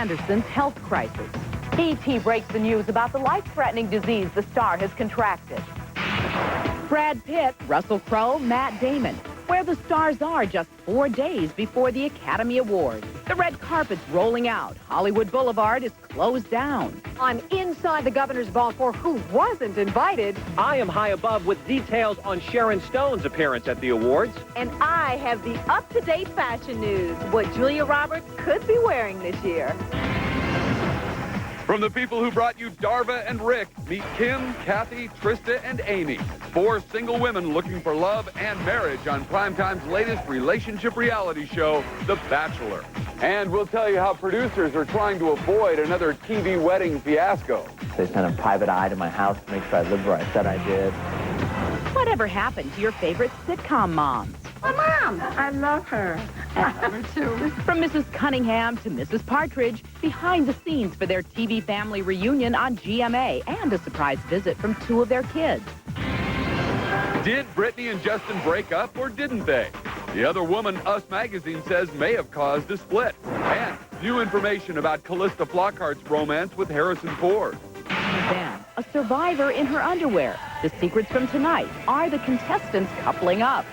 Anderson's health crisis. E.T. breaks the news about the life-threatening disease the star has contracted. Brad Pitt, Russell Crowe, Matt Damon, where the stars are just 4 days before the Academy Awards. The red carpet's rolling out. Hollywood Boulevard is closed down. I'm inside the Governor's Ball for who wasn't invited. I am high above with details on Sharon Stone's appearance at the awards. And I have the up-to-date fashion news, what Julia Roberts could be wearing this year. From the people who brought you Darva and Rick, meet Kim, Kathy, Trista, and Amy. 4 single women looking for love and marriage on Primetime's latest relationship reality show, The Bachelor. And we'll tell you how producers are trying to avoid another TV wedding fiasco. They sent a private eye to my house to make sure I lived where I said I did. Whatever happened to your favorite sitcom moms? My mom. I love her. I love her, too. From Mrs. Cunningham to Mrs. Partridge, behind the scenes for their TV family reunion on GMA, and a surprise visit from 2 of their kids. Did Britney and Justin break up or didn't they? The other woman, Us Magazine says, may have caused a split. And new information about Callista Flockhart's romance with Harrison Ford. Then, a survivor in her underwear. The secrets from tonight. Are the contestants coupling up?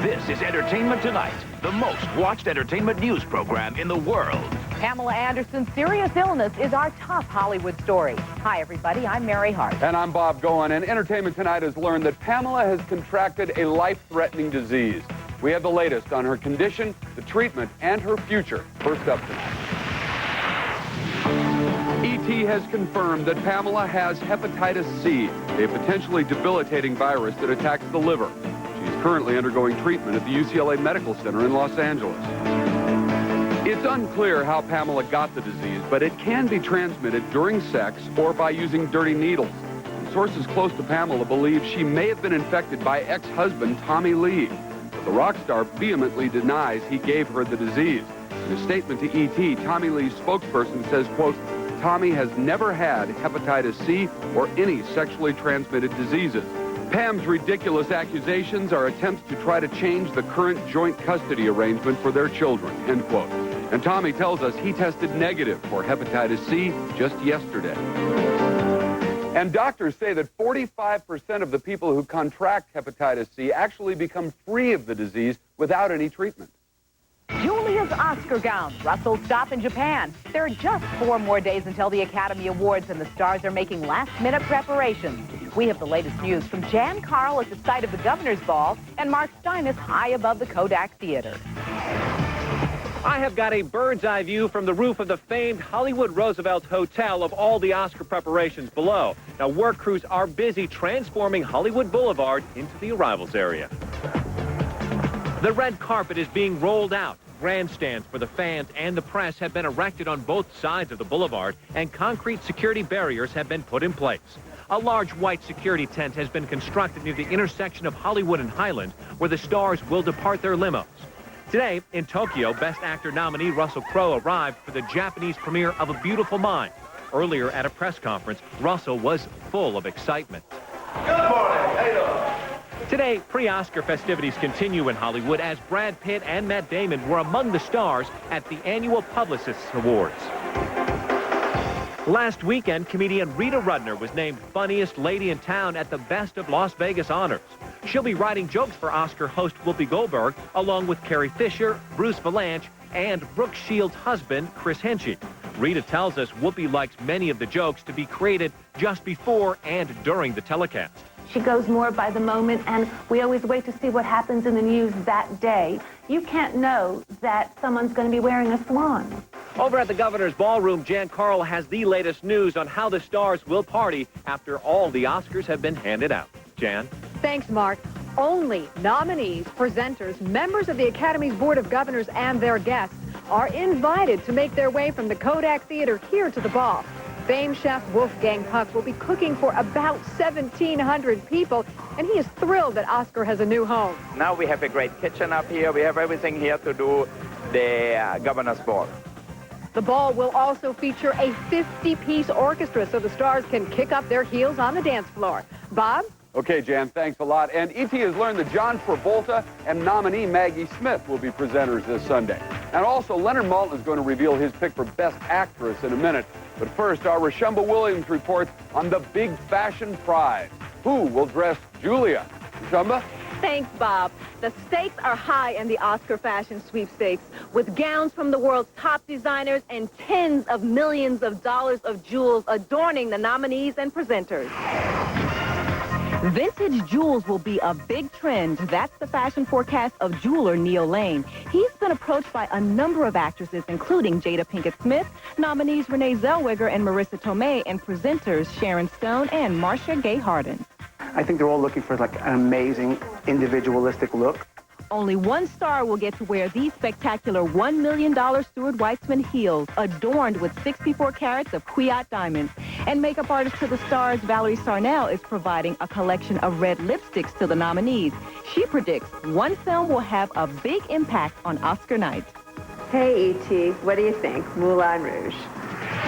This is Entertainment Tonight, the most watched entertainment news program in the world. Pamela Anderson's serious illness is our top Hollywood story. Hi, everybody. I'm Mary Hart. And I'm Bob Goen. And Entertainment Tonight has learned that Pamela has contracted a life-threatening disease. We have the latest on her condition, the treatment, and her future. First up tonight. E.T. has confirmed that Pamela has hepatitis C, a potentially debilitating virus that attacks the liver. She's currently undergoing treatment at the UCLA Medical Center in Los Angeles. It's unclear how Pamela got the disease, but it can be transmitted during sex or by using dirty needles. Sources close to Pamela believe she may have been infected by ex-husband Tommy Lee. But the rock star vehemently denies he gave her the disease. In a statement to E.T., Tommy Lee's spokesperson says, quote, Tommy has never had hepatitis C or any sexually transmitted diseases. Pam's ridiculous accusations are attempts to try to change the current joint custody arrangement for their children, end quote. And Tommy tells us he tested negative for hepatitis C just yesterday. And doctors say that 45% of the people who contract hepatitis C actually become free of the disease without any treatment. Julia's Oscar gown, Russell's stop in Japan. There are just 4 more days until the Academy Awards, and the stars are making last-minute preparations. We have the latest news from Jan Carl at the site of the Governor's Ball and Mark Steinitz high above the Kodak Theater. I have got a bird's-eye view from the roof of the famed Hollywood Roosevelt Hotel of all the Oscar preparations below. Now, work crews are busy transforming Hollywood Boulevard into the arrivals area. The red carpet is being rolled out. Grandstands for the fans and the press have been erected on both sides of the boulevard, and concrete security barriers have been put in place. A large white security tent has been constructed near the intersection of Hollywood and Highland, where the stars will depart their limos. Today, in Tokyo, Best Actor nominee Russell Crowe arrived for the Japanese premiere of A Beautiful Mind. Earlier at a press conference, Russell was full of excitement. Good morning. How you doing? Today, pre-Oscar festivities continue in Hollywood as Brad Pitt and Matt Damon were among the stars at the annual Publicists Awards. Last weekend, comedian Rita Rudner was named funniest lady in town at the Best of Las Vegas honors. She'll be writing jokes for Oscar host Whoopi Goldberg, along with Carrie Fisher, Bruce Vilanch, and Brooke Shields' husband, Chris Henchy. Rita tells us Whoopi likes many of the jokes to be created just before and during the telecast. She goes more by the moment, and we always wait to see what happens in the news that day. You can't know that someone's going to be wearing a swan. Over at the Governor's Ballroom, Jan Carl has the latest news on how the stars will party after all the Oscars have been handed out. Jan? Thanks, Mark. Only nominees, presenters, members of the Academy's Board of Governors, and their guests are invited to make their way from the Kodak Theater here to the ball. Famed chef Wolfgang Puck will be cooking for about 1,700 people, and he is thrilled that Oscar has a new home. Now we have a great kitchen up here. We have everything here to do the Governor's Ball. The ball will also feature a 50-piece orchestra so the stars can kick up their heels on the dance floor. Bob? Okay, Jan, thanks a lot. And E.T. has learned that John Travolta and nominee Maggie Smith will be presenters this Sunday. And also, Leonard Maltin is going to reveal his pick for Best Actress in a minute. But first, our Rashumba Williams reports on the big fashion prize. Who will dress Julia? Rashumba? Thanks, Bob. The stakes are high in the Oscar fashion sweepstakes, with gowns from the world's top designers and tens of millions of dollars of jewels adorning the nominees and presenters. Vintage jewels will be a big trend. That's the fashion forecast of jeweler Neil Lane. He's been approached by a number of actresses, including Jada Pinkett Smith, nominees Renee Zellweger and Marissa Tomei, and presenters Sharon Stone and Marcia Gay Harden. I think they're all looking for like an amazing individualistic look. Only one star will get to wear these spectacular $1 million Stuart Weitzman heels, adorned with 64 carats of Kwiat diamonds. And makeup artist to the stars, Valerie Sarnell, is providing a collection of red lipsticks to the nominees. She predicts one film will have a big impact on Oscar night. Hey, E.T., what do you think? Moulin Rouge.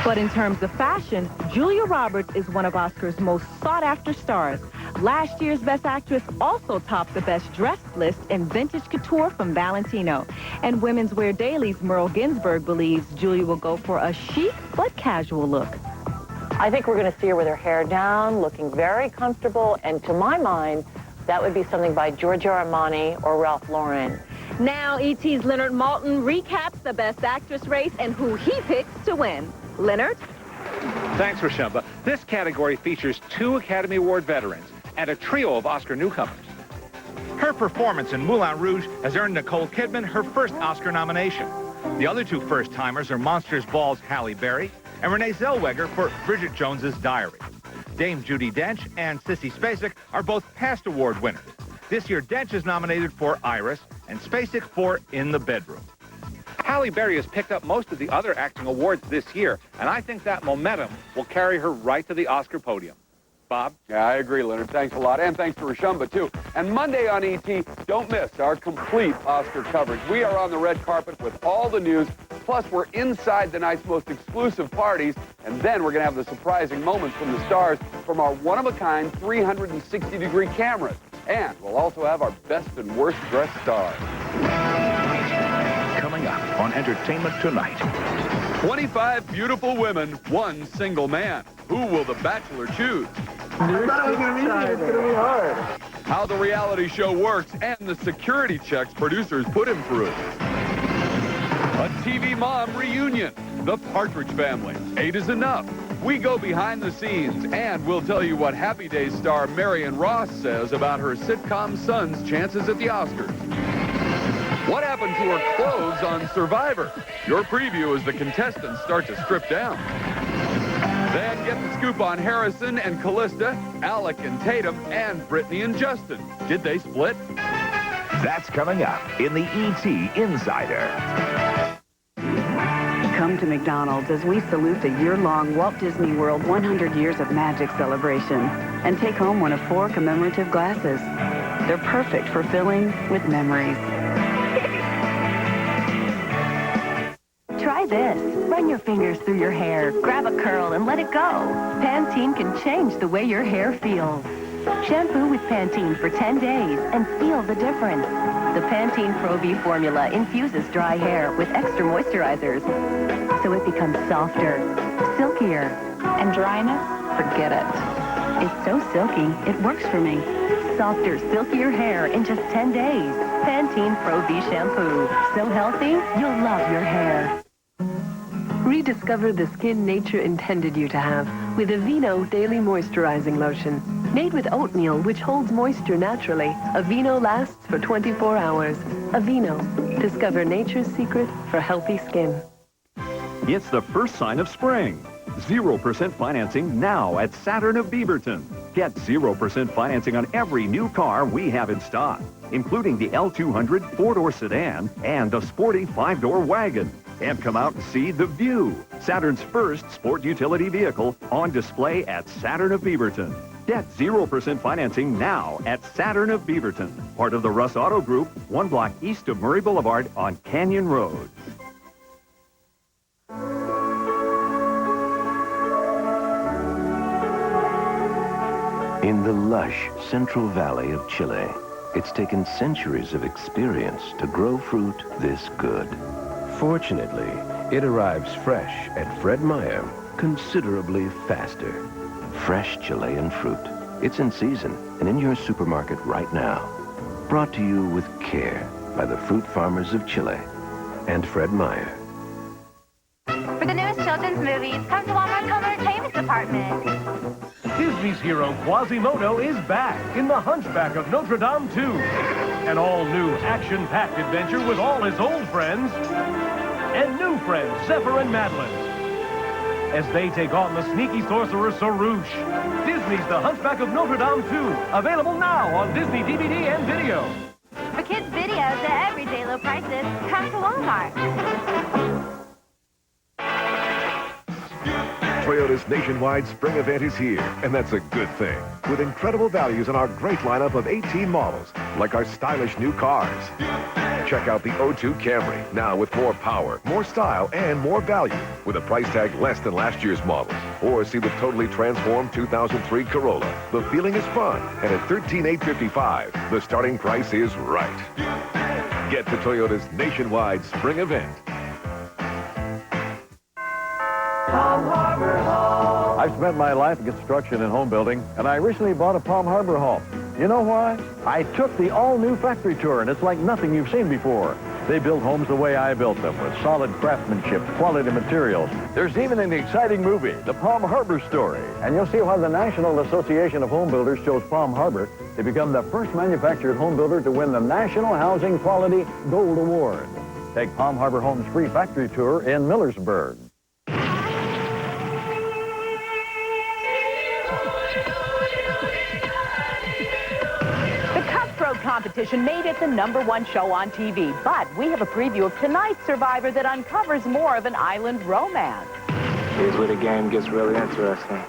But in terms of fashion, Julia Roberts is one of Oscar's most sought-after stars. Last year's Best Actress also topped the Best Dressed list in Vintage Couture from Valentino. And Women's Wear Daily's Merle Ginsburg believes Julia will go for a chic but casual look. I think we're going to see her with her hair down, looking very comfortable, and to my mind, that would be something by Giorgio Armani or Ralph Lauren. Now, E.T.'s Leonard Maltin recaps the Best Actress race and who he picks to win. Leonard? Thanks, Rashumba. This category features 2 Academy Award veterans and a trio of Oscar newcomers. Her performance in Moulin Rouge has earned Nicole Kidman her first Oscar nomination. The other 2 first-timers are Monsters Ball's Halle Berry and Renee Zellweger for Bridget Jones's Diary. Dame Judi Dench and Sissy Spacek are both past award winners. This year, Dench is nominated for Iris and Spacek for In the Bedroom. Halle Berry has picked up most of the other acting awards this year, and I think that momentum will carry her right to the Oscar podium. Bob? Yeah, I agree, Leonard. Thanks a lot. And thanks to Rashumba, too. And Monday on E.T., don't miss our complete Oscar coverage. We are on the red carpet with all the news, plus we're inside the night's most exclusive parties, and then we're going to have the surprising moments from the stars from our one-of-a-kind 360-degree cameras. And we'll also have our best and worst dressed stars. Coming up on Entertainment Tonight. 25 beautiful women, 1 single man. Who will the Bachelor choose? I thought it was going to be easy. It's going to be hard. How the reality show works and the security checks producers put him through. A TV mom reunion. The Partridge Family. 8 is enough. We go behind the scenes, and we'll tell you what Happy Days star Marion Ross says about her sitcom son's chances at the Oscars. What happened to her clothes on Survivor? Your preview as the contestants start to strip down. Then get the scoop on Harrison and Callista, Alec and Tatum, and Brittany and Justin. Did they split? That's coming up in the E.T. Insider. Come to McDonald's as we salute the year-long Walt Disney World 100 Years of Magic celebration and take home one of 4 commemorative glasses. They're perfect for filling with memories. Try this. Run your fingers through your hair, grab a curl, and let it go. Pantene can change the way your hair feels. Shampoo with Pantene for 10 days and feel the difference. The Pantene Pro V formula infuses dry hair with extra moisturizers, so it becomes softer, silkier, and dryness, forget it. It's so silky, it works for me. Softer, silkier hair in just 10 days. Pantene Pro V shampoo. So healthy, you'll love your hair. Rediscover the skin nature intended you to have with Aveeno Daily Moisturizing Lotion. Made with oatmeal, which holds moisture naturally, Aveeno lasts for 24 hours. Aveeno. Discover nature's secret for healthy skin. It's the first sign of spring. 0% financing now at Saturn of Beaverton. Get 0% financing on every new car we have in stock, including the L200 4-door sedan and the sporty 5-door wagon. And come out and see the View, Saturn's first sport utility vehicle, on display at Saturn of Beaverton. Get 0% financing now at Saturn of Beaverton, part of the Russ Auto Group, 1 block east of Murray Boulevard on Canyon Road. In the lush Central Valley of Chile, it's taken centuries of experience to grow fruit this good. Fortunately, it arrives fresh at Fred Meyer considerably faster. Fresh Chilean fruit. It's in season and in your supermarket right now. Brought to you with care by the fruit farmers of Chile and Fred Meyer. For the newest children's movies, come to Walmart's Home Entertainment Department. Disney's hero Quasimodo is back in The Hunchback of Notre Dame 2. An all-new action-packed adventure with all his old friends and new friends, Zephyr and Madeline, as they take on the sneaky sorcerer Sarouche. Disney's The Hunchback of Notre Dame 2, available now on Disney DVD and video. For kids' videos at everyday low prices, come to Walmart. Toyota's nationwide spring event is here, and that's a good thing. With incredible values on our great lineup of 18 models, like our stylish new cars. Check out the O2 Camry, now with more power, more style, and more value, with a price tag less than last year's models. Or see the totally transformed 2003 Corolla. The feeling is fun, and at $13,855, the starting price is right. Get to Toyota's nationwide spring event. Palm Harbor Home. I've spent my life in construction and home building, and I recently bought a Palm Harbor home. You know why? I took the all-new factory tour, and it's like nothing you've seen before. They build homes the way I built them, with solid craftsmanship, quality materials. There's even an exciting movie, The Palm Harbor Story. And you'll see why the National Association of Home Builders chose Palm Harbor to become the first manufactured home builder to win the National Housing Quality Gold Award. Take Palm Harbor Home's free factory tour in Millersburg. Competition made it the #1 show on TV, but we have a preview of tonight's Survivor that uncovers more of an island romance. Here's where the game gets really interesting.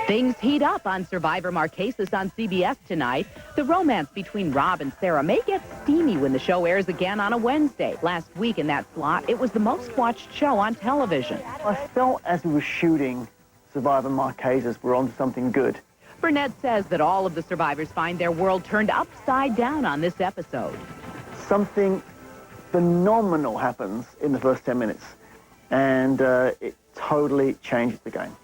Things heat up on Survivor Marquesas on CBS tonight. The romance between Rob and Sarah may get steamy when the show airs again on a Wednesday. Last week in that slot, it was the most watched show on television. I felt as we were shooting Survivor Marquesas, we're on to something good. Burnett says that all of the survivors find their world turned upside down on this episode. Something phenomenal happens in the first 10 minutes, and it totally changes the game.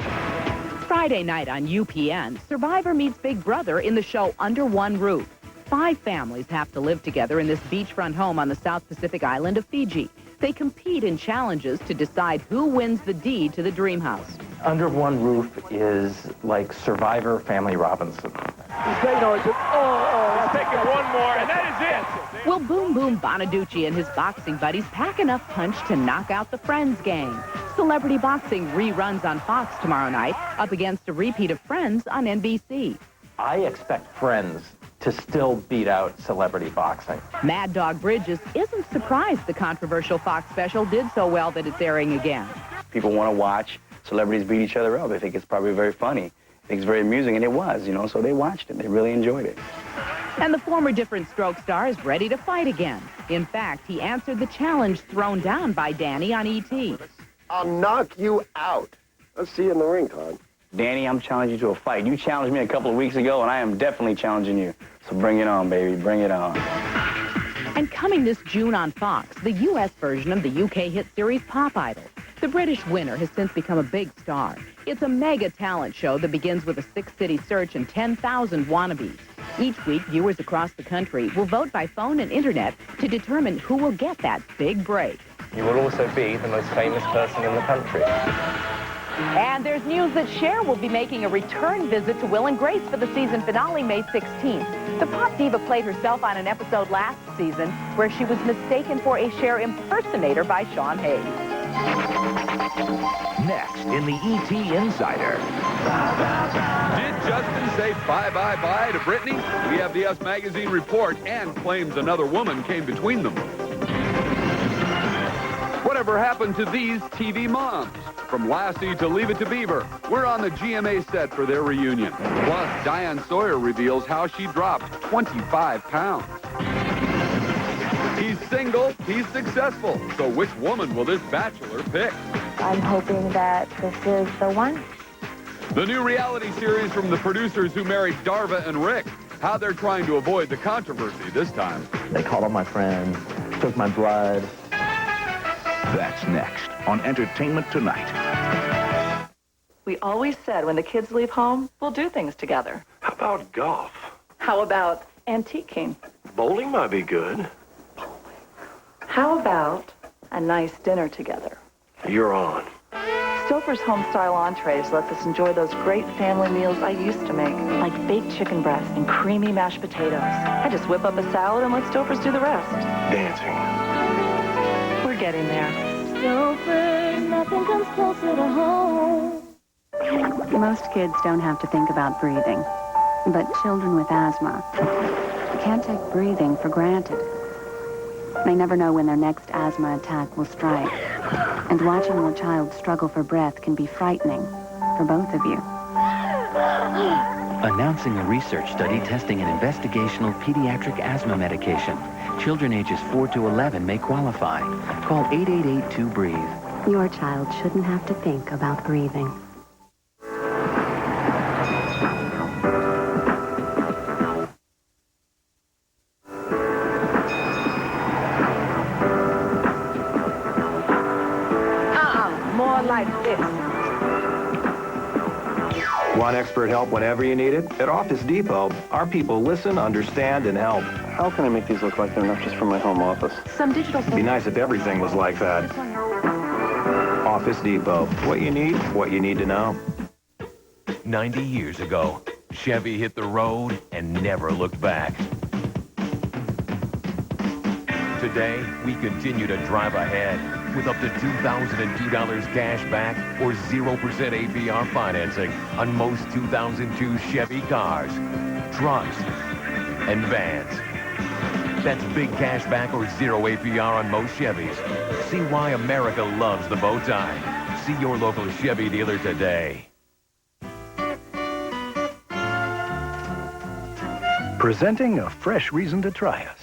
Friday night on UPN, Survivor meets Big Brother in the show Under One Roof. 5 families have to live together in this beachfront home on the South Pacific island of Fiji. They compete in challenges to decide who wins the deed to the dream house. Under One Roof is like Survivor Family Robinson. He's taking one more, and that is it. Will Boom Boom Bonaducci and his boxing buddies pack enough punch to knock out the Friends gang? Celebrity Boxing reruns on Fox tomorrow night, up against a repeat of Friends on NBC. I expect Friends to still beat out Celebrity Boxing. Mad Dog Bridges isn't surprised the controversial Fox special did so well that it's airing again. People want to watch celebrities beat each other up. They think it's probably very funny. I think it's very amusing, and it was, so they watched it. They really enjoyed it. And the former Different Stroke star is ready to fight again. In fact, he answered the challenge thrown down by Danny on E.T. I'll knock you out. Let's see you in the ring, Todd. Danny, I'm challenging you to a fight. You challenged me a couple of weeks ago, and I am definitely challenging you. So bring it on, baby. Bring it on. And coming this June on Fox, the U.S. version of the UK hit series Pop Idol. The British winner has since become a big star. It's a mega talent show that begins with a 6-city search and 10,000 wannabes. Each week, viewers across the country will vote by phone and internet to determine who will get that big break. You will also be the most famous person in the country. And there's news that Cher will be making a return visit to Will and Grace for the season finale May 16th. The pop diva played herself on an episode last season where she was mistaken for a Cher impersonator by Sean Hayes. Next in the E.T. Insider. Did Justin say bye-bye-bye to Britney? We have the Us Magazine report and claims another woman came between them. Whatever happened to these TV moms? From Lassie to Leave It to Beaver, we're on the GMA set for their reunion. Plus, Diane Sawyer reveals how she dropped 25 pounds. He's single, he's successful. So which woman will this bachelor pick? I'm hoping that this is the one. The new reality series from the producers who married Darva and Rick. How they're trying to avoid the controversy this time. They called on my friends, took my blood. That's next on Entertainment Tonight. We always said when the kids leave home, we'll do things together. How about golf? How about antiquing? Bowling might be good. How about a nice dinner together? You're on. Stouffer's home-style entrees lets us enjoy those great family meals I used to make, like baked chicken breast and creamy mashed potatoes. I just whip up a salad and let Stouffer's do the rest. Dancing. We're getting there. Stouffer's, nothing comes closer to home. Most kids don't have to think about breathing, but children with asthma can't take breathing for granted. They never know when their next asthma attack will strike, and watching your child struggle for breath can be frightening for both of you. Announcing a research study testing an investigational pediatric asthma medication. Children ages 4 to 11 may qualify. Call 888-2-BREATHE. Your child shouldn't have to think about breathing. More like this. Want expert help whenever you need it? At Office Depot, our people listen, understand, and help. How can I make these look like they're not just from my home office? Some digital... It'd be nice if everything was like that. Office Depot. What you need to know. 90 years ago, Chevy hit the road and never looked back. Today, we continue to drive ahead with up to $2,002 cash back or 0% APR financing on most 2002 Chevy cars, trucks, and vans. That's big cash back or 0 APR on most Chevys. See why America loves the bow tie. See your local Chevy dealer today. Presenting a fresh reason to try us.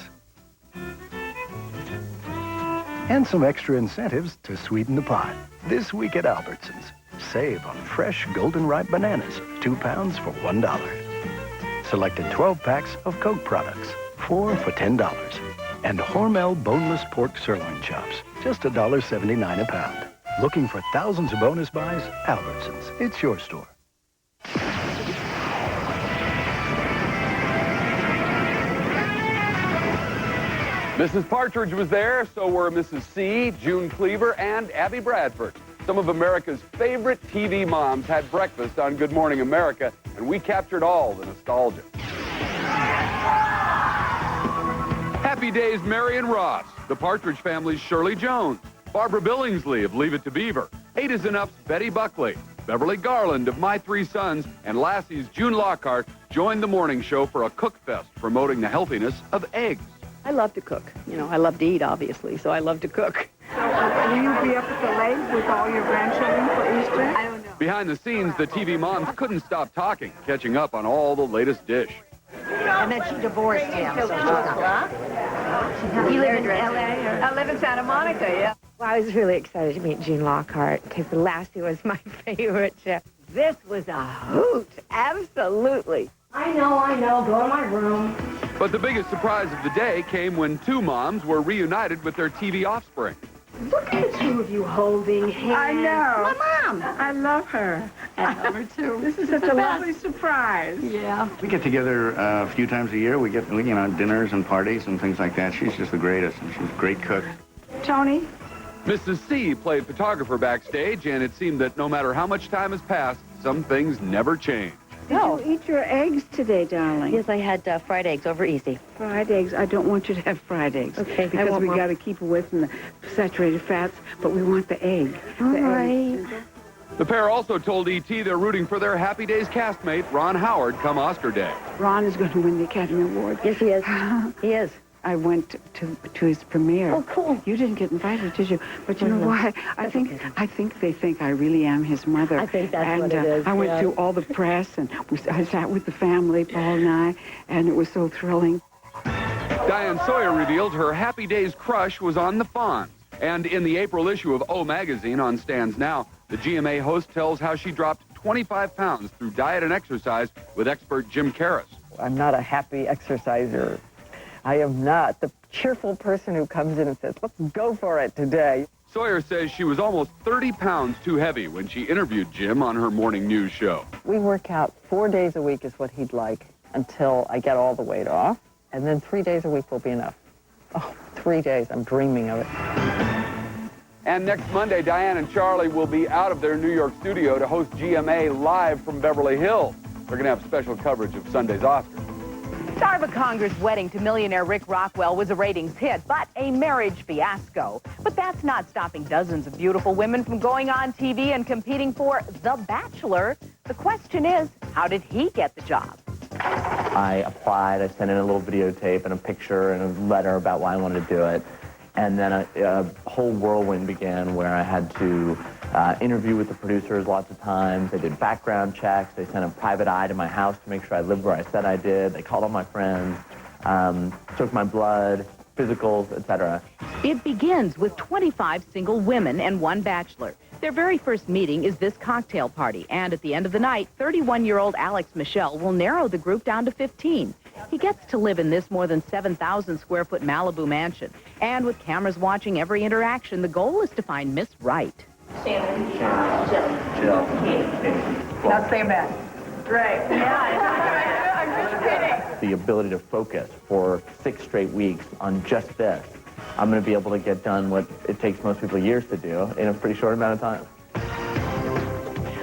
And some extra incentives to sweeten the pot. This week at Albertsons, save on fresh golden ripe bananas, 2 pounds for $1. Selected 12 packs of Coke products, 4 for $10. And Hormel boneless pork sirloin chops, just $1.79 a pound. Looking for thousands of bonus buys? Albertsons, it's your store. Mrs. Partridge was there, so were Mrs. C, June Cleaver, and Abby Bradford. Some of America's favorite TV moms had breakfast on Good Morning America, and we captured all the nostalgia. Happy Days, Mary and Ross, the Partridge Family's Shirley Jones, Barbara Billingsley of Leave It to Beaver, 8 is Enough's Betty Buckley, Beverly Garland of My Three Sons, and Lassie's June Lockhart joined the morning show for a cook fest promoting the healthiness of eggs. I love to cook. You know, I love to eat, obviously, so I love to cook. So will you be up at the lake with all your grandchildren for Easter? I don't know. Behind the scenes, the TV moms couldn't stop talking, catching up on all the latest dish. And then she divorced him. So You live in L.A. or? I live in Santa Monica, yeah. Well, I was really excited to meet June Lockhart because Lassie was my favorite chef. This was a hoot. Absolutely. I know. Go to my room. But the biggest surprise of the day came when 2 moms were reunited with their TV offspring. Look at the 2 of you holding hands. I know. My mom. I love her. I love her, too. This is such a lovely surprise. Yeah. We get together a few times a year. We get, dinners and parties and things like that. She's just the greatest, and she's a great cook. Tony? Mrs. C played photographer backstage, and it seemed that no matter how much time has passed, some things never change. Did you eat your eggs today, darling? Yes, I had fried eggs over easy. Fried eggs. I don't want you to have fried eggs. Okay, because we got to keep away from the saturated fats, but we want the egg. All right. The pair also told E.T. they're rooting for their Happy Days castmate, Ron Howard, come Oscar Day. Ron is going to win the Academy Award. Yes, he is. He is. I went to his premiere. Oh, cool. You didn't get invited, did you? But you know why? I think they think I really am his mother. I think that's what it is. I went through all the press, and I sat with the family, Paul and I, and it was so thrilling. Diane Sawyer revealed her Happy Days crush was on the Fonz. And in the April issue of O Magazine on Stands Now, the GMA host tells how she dropped 25 pounds through diet and exercise with expert Jim Karras. I'm not a happy exerciser. I am not the cheerful person who comes in and says, let's go for it today. Sawyer says she was almost 30 pounds too heavy when she interviewed Jim on her morning news show. We work out 4 days a week is what he'd like until I get all the weight off, and then 3 days a week will be enough. Oh, 3 days, I'm dreaming of it. And next Monday, Diane and Charlie will be out of their New York studio to host GMA live from Beverly Hills. They're going to have special coverage of Sunday's Oscars. Star of a Congress wedding to millionaire Rick Rockwell was a ratings hit, but a marriage fiasco. But that's not stopping dozens of beautiful women from going on TV and competing for The Bachelor. The question is, how did he get the job? I applied, I sent in a little videotape and a picture and a letter about why I wanted to do it. And then a whole whirlwind began where I had to interview with the producers lots of times. They did background checks. They sent a private eye to my house to make sure I lived where I said I did. They called all my friends, took my blood, physicals, etc. It begins with 25 single women and 1 bachelor. Their very first meeting is this cocktail party, and at the end of the night, 31-year-old Alex Michel will narrow the group down to 15. He gets to live in this more than 7,000-square-foot Malibu mansion, and with cameras watching every interaction, the goal is to find Miss Right. Shannon. Jill. Now say that. Right. Yeah, I'm just kidding. The ability to focus for 6 straight weeks on just this. I'm going to be able to get done what it takes most people years to do in a pretty short amount of time.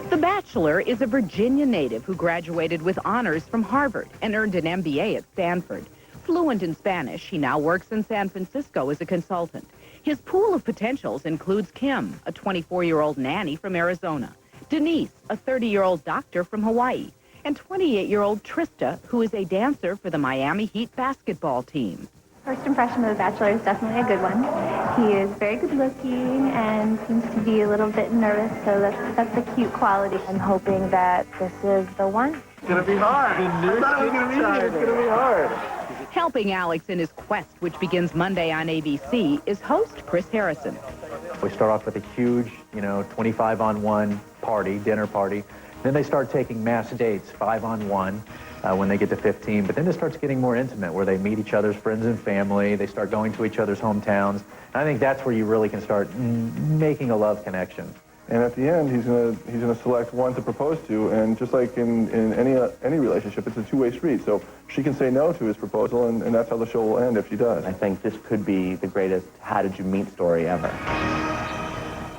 The Bachelor is a Virginia native who graduated with honors from Harvard and earned an MBA at Stanford. Fluent in Spanish, he now works in San Francisco as a consultant. His pool of potentials includes Kim, a 24-year-old nanny from Arizona, Denise, a 30-year-old doctor from Hawaii, and 28-year-old Trista, who is a dancer for the Miami Heat basketball team. First impression of The Bachelor is definitely a good one. He is very good looking and seems to be a little bit nervous, so that's a cute quality. I'm hoping that this is the one. It's going to be hard. I thought it was going to be easy. It's going to be hard. Helping Alex in his quest, which begins Monday on ABC, is host Chris Harrison. We start off with a huge, 25-on-1 party, dinner party. Then they start taking mass dates, 5-on-1. When they get to 15, but then it starts getting more intimate where they meet each other's friends and family, they start going to each other's hometowns, and I think that's where you really can start making a love connection. And at the end, he's gonna select one to propose to, and just like in any relationship, it's a two-way street, so she can say no to his proposal, and that's how the show will end if she does. I think this could be the greatest how did you meet story ever.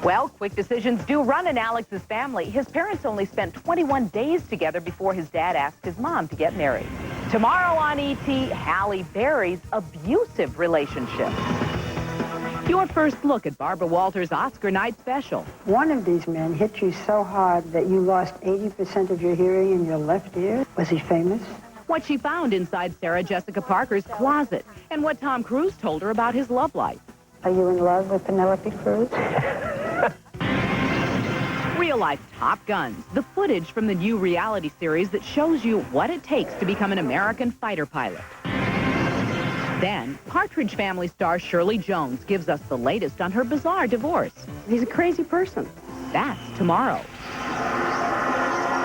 Well, quick decisions do run in Alex's family. His parents only spent 21 days together before his dad asked his mom to get married. Tomorrow on E.T., Halle Berry's abusive relationship. Your first look at Barbara Walters' Oscar night special. One of these men hit you so hard that you lost 80% of your hearing in your left ear. Was he famous? What she found inside Sarah Jessica Parker's closet, and what Tom Cruise told her about his love life. Are you in love with Penelope Cruz? Real-life Top Guns, the footage from the new reality series that shows you what it takes to become an American fighter pilot. Then, Partridge Family star Shirley Jones gives us the latest on her bizarre divorce. He's a crazy person. That's tomorrow.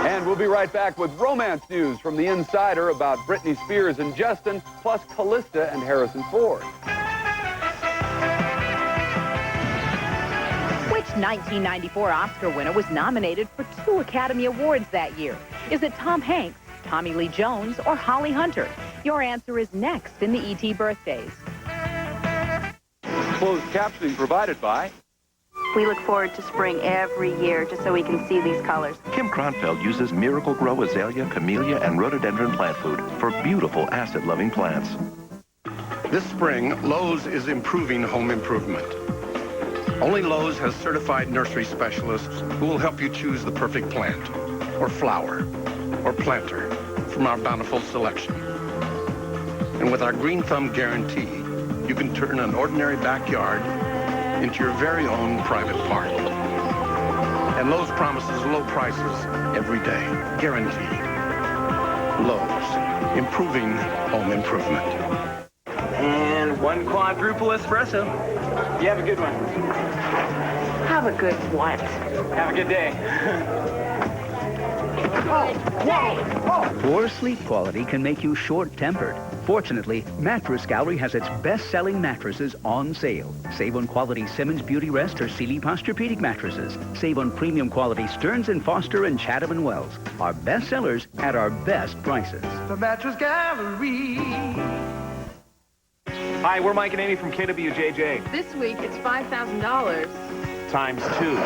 And we'll be right back with romance news from The Insider about Britney Spears and Justin, plus Callista and Harrison Ford. Which 1994 Oscar winner was nominated for 2 Academy Awards that year? Is it Tom Hanks, Tommy Lee Jones, or Holly Hunter? Your answer is next in the E.T. Birthdays. Closed captioning provided by... We look forward to spring every year just so we can see these colors. Kim Kronfeld uses Miracle-Gro azalea, camellia, and rhododendron plant food for beautiful acid-loving plants. This spring, Lowe's is improving home improvement. Only Lowe's has certified nursery specialists who will help you choose the perfect plant, or flower, or planter from our bountiful selection. And with our Green Thumb guarantee, you can turn an ordinary backyard into your very own private park. And Lowe's promises low prices every day, guaranteed. Lowe's, improving home improvement. And 1 quadruple espresso. You have a good one. Have a good what? Have a good day. Poor sleep quality can make you short-tempered. Fortunately, Mattress Gallery has its best-selling mattresses on sale. Save on quality Simmons Beauty Rest or Sealy Posturepedic mattresses. Save on premium quality Stearns & Foster and Chatham & Wells. Our best sellers at our best prices. The Mattress Gallery. Hi, we're Mike and Amy from KWJJ. This week, it's $5,000. Times 2.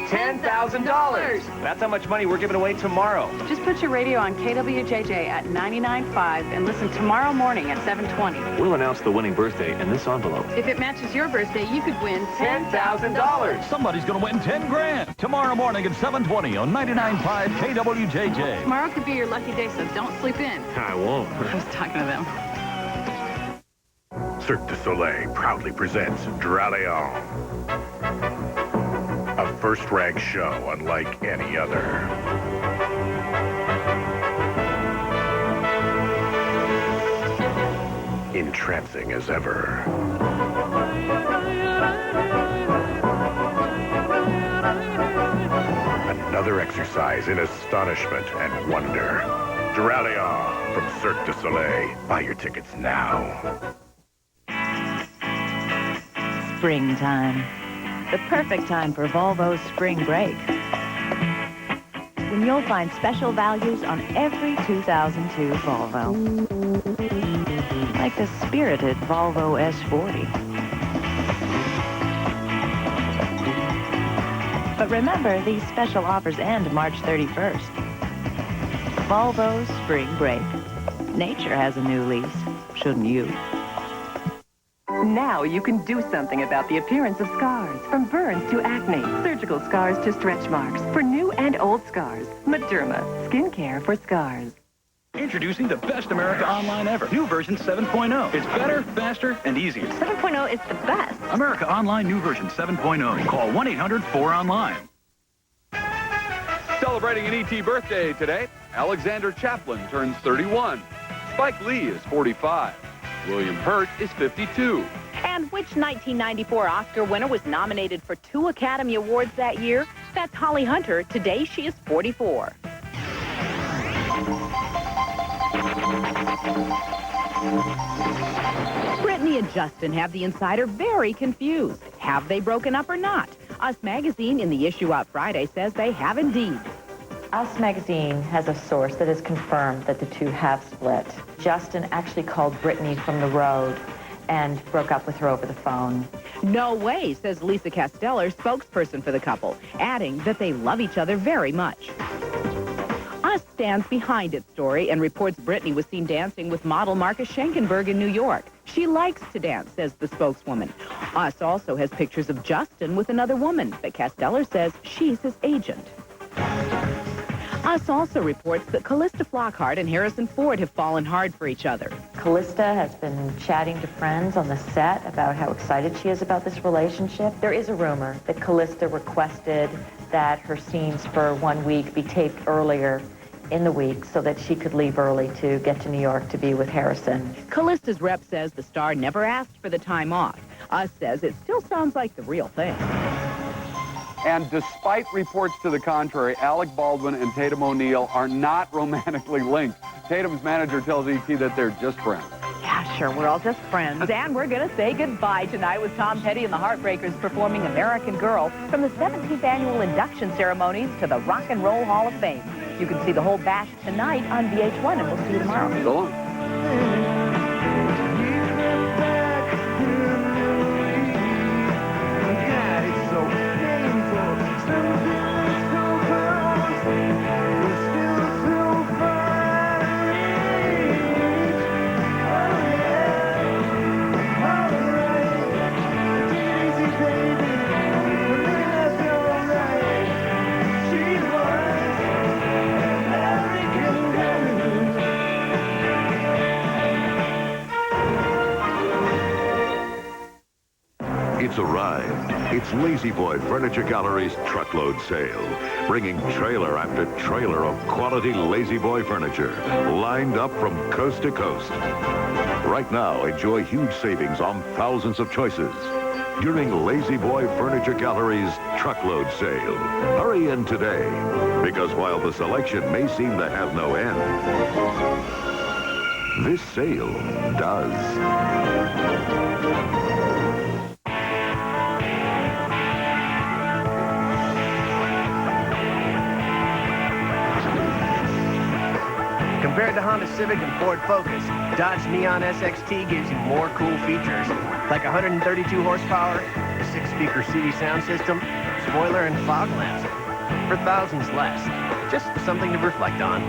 $10,000. That's how much money we're giving away tomorrow. Just put your radio on KWJJ at 99.5 and listen tomorrow morning at 7:20. We'll announce the winning birthday in this envelope. If it matches your birthday, you could win $10,000. Somebody's going to win 10 grand tomorrow morning at 7:20 on 99.5 KWJJ. Tomorrow could be your lucky day, so don't sleep in. I won't. I was talking to them. Cirque du Soleil proudly presents Draleon. A first-rank show unlike any other. Entrancing as ever. Another exercise in astonishment and wonder. Draleon from Cirque du Soleil. Buy your tickets now. Springtime. The perfect time for Volvo's spring break. When you'll find special values on every 2002 Volvo. Like the spirited Volvo S40. But remember, these special offers end March 31st. Volvo's spring break. Nature has a new lease, shouldn't you? Now you can do something about the appearance of scars. From burns to acne, surgical scars to stretch marks. For new and old scars, Mederma, skincare for scars. Introducing the best America Online ever. New version 7.0. It's better, faster, and easier. 7.0 is the best. America Online new version 7.0. Call 1-800-4ONLINE. Celebrating an E.T. birthday today, Alexander Chaplin turns 31. Spike Lee is 45. William Hurt is 52. And which 1994 Oscar winner was nominated for 2 Academy Awards that year? That's Holly Hunter. Today, she is 44. Brittany and Justin have the insider very confused. Have they broken up or not? Us Magazine, in the issue out Friday, says they have indeed. Us Magazine has a source that has confirmed that the two have split. Justin actually called Brittany from the road and broke up with her over the phone. No way, says Lisa Casteller, spokesperson for the couple, adding that they love each other very much. Us stands behind its story and reports Brittany was seen dancing with model Marcus Schenkenberg in New York. She likes to dance, says the spokeswoman. Us also has pictures of Justin with another woman, but Casteller says she's his agent. Us also reports that Callista Flockhart and Harrison Ford have fallen hard for each other. Callista has been chatting to friends on the set about how excited she is about this relationship. There is a rumor that Callista requested that her scenes for 1 week be taped earlier in the week so that she could leave early to get to New York to be with Harrison. Callista's rep says the star never asked for the time off. Us says it still sounds like the real thing. And despite reports to the contrary, Alec Baldwin and Tatum O'Neal are not romantically linked. Tatum's manager tells E.T. that they're just friends. Yeah, sure, we're all just friends. And we're going to say goodbye tonight with Tom Petty and the Heartbreakers performing American Girl from the 17th annual induction ceremonies to the Rock and Roll Hall of Fame. You can see the whole bash tonight on VH1, and we'll see you tomorrow. So long. It's arrived. It's Lazy Boy Furniture Gallery's truckload sale, bringing trailer after trailer of quality Lazy Boy furniture, lined up from coast to coast. Right now, enjoy huge savings on thousands of choices. during Lazy Boy Furniture Gallery's truckload sale. Hurry in today, because while the selection may seem to have no end, this sale does. Compared to Honda Civic and Ford Focus, Dodge Neon SXT gives you more cool features, like 132 horsepower, a 6-speaker CD sound system, spoiler, and fog lamps, for thousands less. Just something to reflect on.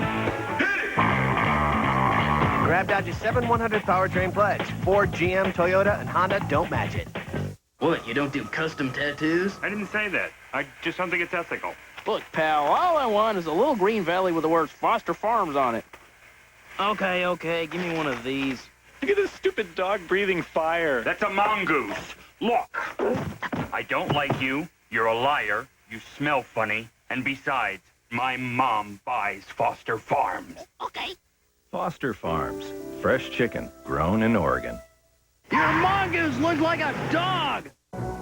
Grab Dodge's 7/100 powertrain pledge. Ford, GM, Toyota, and Honda don't match it. What, you don't do custom tattoos? I didn't say that. I just don't think it's ethical. Look, pal, all I want is a little green valley with the words Foster Farms on it. Okay, give me one of these. Look at this stupid dog breathing fire. That's a mongoose. Look, I don't like you. You're a liar. You smell funny. And besides, my mom buys Foster Farms. Okay. Foster Farms. Fresh chicken grown in Oregon. Your mongoose looks like a dog.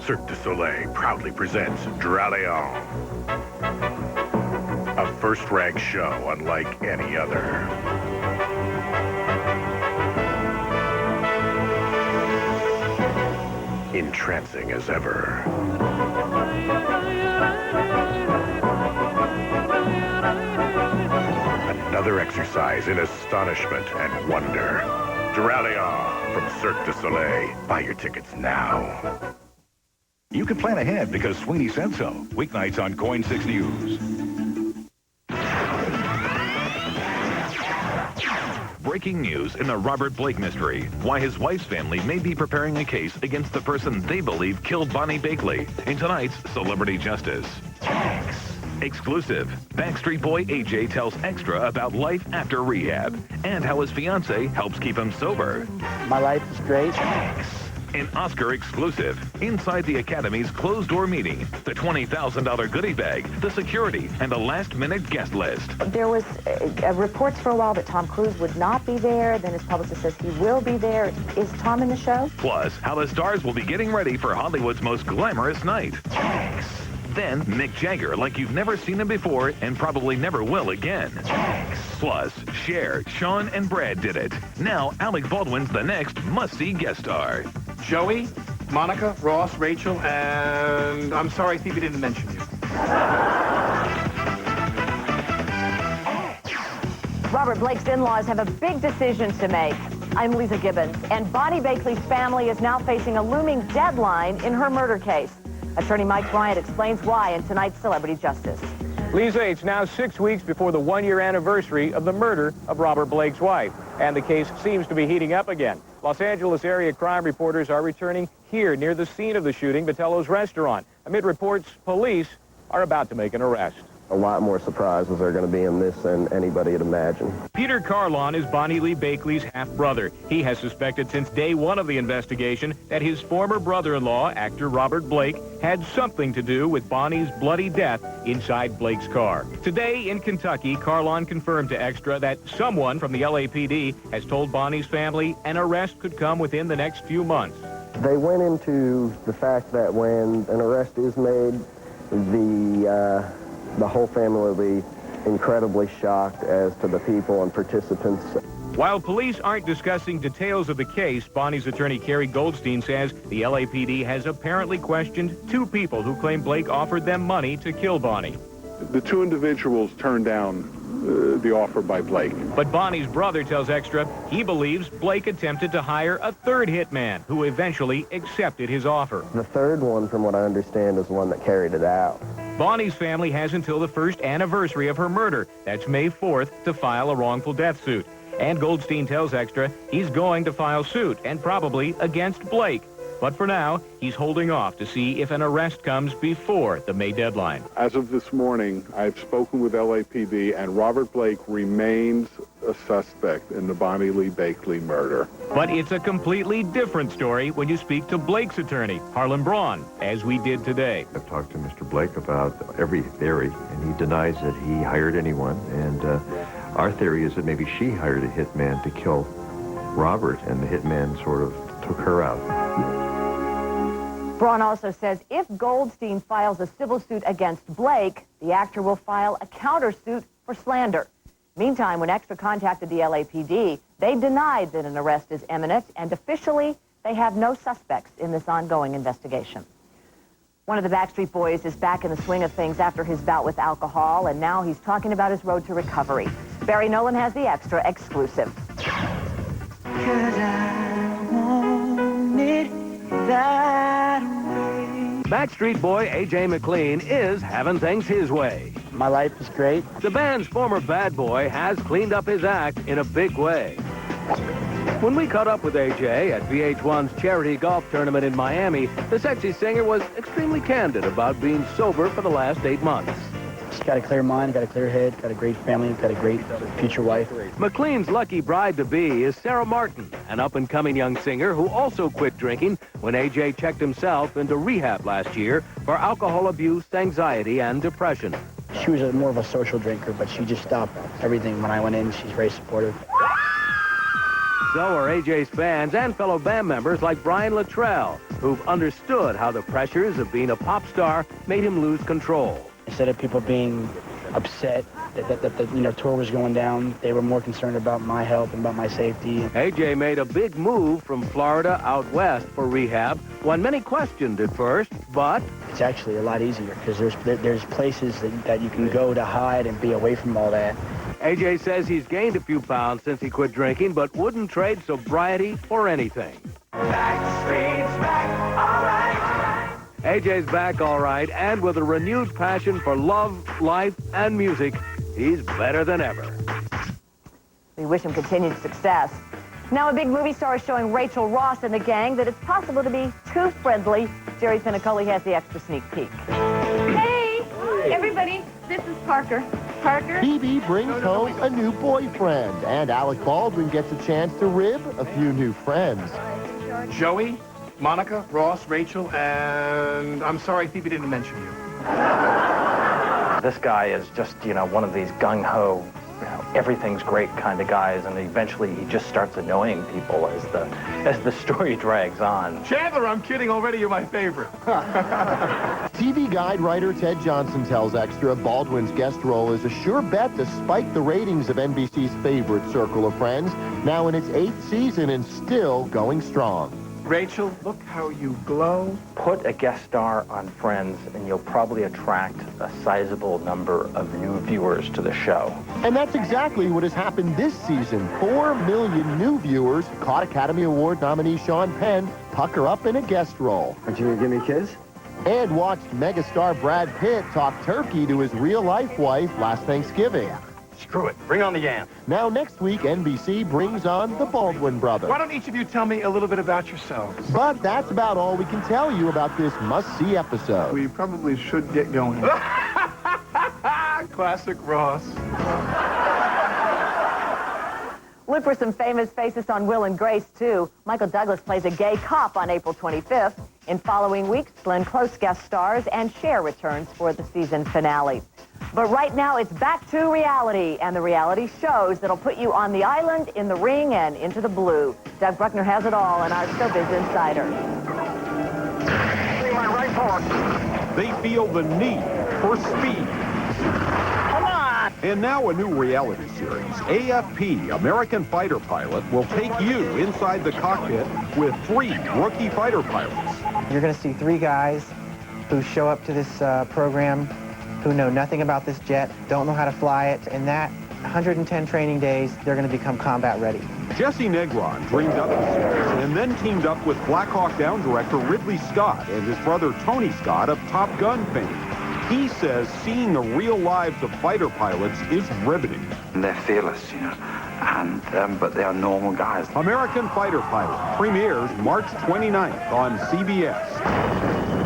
Cirque du Soleil proudly presents Dralion. A first-rank show unlike any other. Entrancing as ever. Another exercise in astonishment and wonder. Dralion from Cirque du Soleil. Buy your tickets now. You can plan ahead because Sweeney said so. Weeknights on Coin 6 News. Breaking news in the Robert Blake mystery. Why his wife's family may be preparing a case against the person they believe killed Bonnie Bakley in tonight's Celebrity Justice. Exclusive. Backstreet Boy AJ tells Extra about life after rehab and how his fiancée helps keep him sober. My life is great. An Oscar exclusive. Inside the Academy's closed-door meeting. The $20,000 goodie bag, the security, and a last-minute guest list. There was reports for a while that Tom Cruise would not be there. Then his publicist says he will be there. Is Tom in the show? Plus, how the stars will be getting ready for Hollywood's most glamorous night. Then, Mick Jagger like you've never seen him before and probably never will again. Plus, Cher, Sean, and Brad did it. Now, Alec Baldwin's the next must-see guest star. Joey, Monica, Ross, Rachel, and I'm sorry Phoebe didn't mention you. Robert Blake's in-laws have a big decision to make. I'm Lisa Gibbons, and Bonnie Bakley's family is now facing a looming deadline in her murder case. Attorney Mike Bryant explains why in tonight's Celebrity Justice. Lisa, it's now 6 weeks before the one-year anniversary of the murder of Robert Blake's wife, and the case seems to be heating up again. Los Angeles area crime reporters are returning here near the scene of the shooting, Vitello's restaurant. Amid reports, police are about to make an arrest. A lot more surprises are going to be in this than anybody had imagined. Peter Carlon is Bonnie Lee Bakley's half-brother. He has suspected since day one of the investigation that his former brother-in-law, actor Robert Blake, had something to do with Bonnie's bloody death inside Blake's car. Today in Kentucky, Carlon confirmed to Extra that someone from the LAPD has told Bonnie's family an arrest could come within the next few months. They went into the fact that when an arrest is made, the whole family will be incredibly shocked as to the people and participants. While police aren't discussing details of the case, Bonnie's attorney Kerry Goldstein says the LAPD has apparently questioned two people who claim Blake offered them money to kill Bonnie. The two individuals turned down the offer by Blake. But Bonnie's brother tells Extra he believes Blake attempted to hire a third hitman who eventually accepted his offer. The third one, from what I understand, is the one that carried it out. Bonnie's family has until the first anniversary of her murder, that's May 4th, to file a wrongful death suit. And Goldstein tells Extra he's going to file suit, and probably against Blake. But for now, he's holding off to see if an arrest comes before the May deadline. As of this morning, I've spoken with LAPD, and Robert Blake remains a suspect in the Bonnie Lee Bakley murder. But it's a completely different story when you speak to Blake's attorney, Harlan Braun, as we did today. I've talked to Mr. Blake about every theory, and he denies that he hired anyone. And our theory is that maybe she hired a hitman to kill Robert, and the hitman sort of took her out. Braun also says if Goldstein files a civil suit against Blake, the actor will file a countersuit for slander. Meantime, when Extra contacted the LAPD, they denied that an arrest is imminent, and officially, they have no suspects in this ongoing investigation. One of the Backstreet Boys is back in the swing of things after his bout with alcohol, and now he's talking about his road to recovery. Barry Nolan has the Extra exclusive. Backstreet Boy A.J. McLean is having things his way. My life is great. The band's former bad boy has cleaned up his act in a big way. When we caught up with A.J. at VH1's charity golf tournament in Miami, the sexy singer was extremely candid about being sober for the last 8 months. Just got a clear mind, got a clear head, got a great family, got a great future wife. McLean's lucky bride-to-be is Sarah Martin, an up-and-coming young singer who also quit drinking when A.J. checked himself into rehab last year for alcohol abuse, anxiety, and depression. She was more of a social drinker, but she just stopped everything when I went in. She's very supportive. So are A.J.'s fans and fellow band members like Brian Luttrell, who've understood how the pressures of being a pop star made him lose control. Instead of people being upset that the tour was going down, they were more concerned about my health and about my safety. A.J. made a big move from Florida out west for rehab, one many questioned at first, but it's actually a lot easier because there's places that you can go to hide and be away from all that. A.J. says he's gained a few pounds since he quit drinking, but wouldn't trade sobriety for anything. Backstreet's back, all right. A.J.'s back all right, and with a renewed passion for love, life, and music, he's better than ever. We wish him continued success. Now a big movie star is showing Rachel Ross and the gang that it's possible to be too friendly. Jerry Finicoli has the Extra sneak peek. Hey, everybody, this is Parker. Parker? Phoebe brings home a new boyfriend, and Alec Baldwin gets a chance to rib a few new friends. Joey, Monica, Ross, Rachel, and I'm sorry Phoebe didn't mention you. This guy is just, one of these gung-ho, everything's great kind of guys, and eventually he just starts annoying people as the story drags on. Chandler, I'm kidding already, you're my favorite. TV Guide writer Ted Johnson tells Extra Baldwin's guest role is a sure bet to spike the ratings of NBC's favorite circle of friends, now in its 8th season and still going strong. Rachel, look how you glow. Put a guest star on Friends, and you'll probably attract a sizable number of new viewers to the show. And that's exactly what has happened this season. 4 million new viewers caught Academy Award nominee Sean Penn pucker up in a guest role. Aren't you going to give me a kiss? And watched megastar Brad Pitt talk turkey to his real-life wife last Thanksgiving. Screw it. Bring on the yam. Now, next week, NBC brings on the Baldwin brothers. Why don't each of you tell me a little bit about yourselves? But that's about all we can tell you about this must-see episode. We probably should get going. Classic Ross. Look for some famous faces on Will and Grace, too. Michael Douglas plays a gay cop on April 25th. In following weeks, Glenn Close guest stars and Cher returns for the season finale. But right now, it's back to reality, and the reality shows that'll put you on the island, in the ring, and into the blue. Doug Bruckner has it all in our Showbiz Insider. They feel the need for speed. Come on! And now a new reality series, AFP, American Fighter Pilot, will take you inside the cockpit with 3 rookie fighter pilots. You're going to see 3 guys who show up to this program who know nothing about this jet, don't know how to fly it, and that 110 training days, they're going to become combat ready. Jesse Negron dreamed up the series and then teamed up with Black Hawk Down director Ridley Scott and his brother Tony Scott of Top Gun fame. He says seeing the real lives of fighter pilots is riveting. They're fearless, but they are normal guys. American Fighter Pilot premieres March 29th on CBS.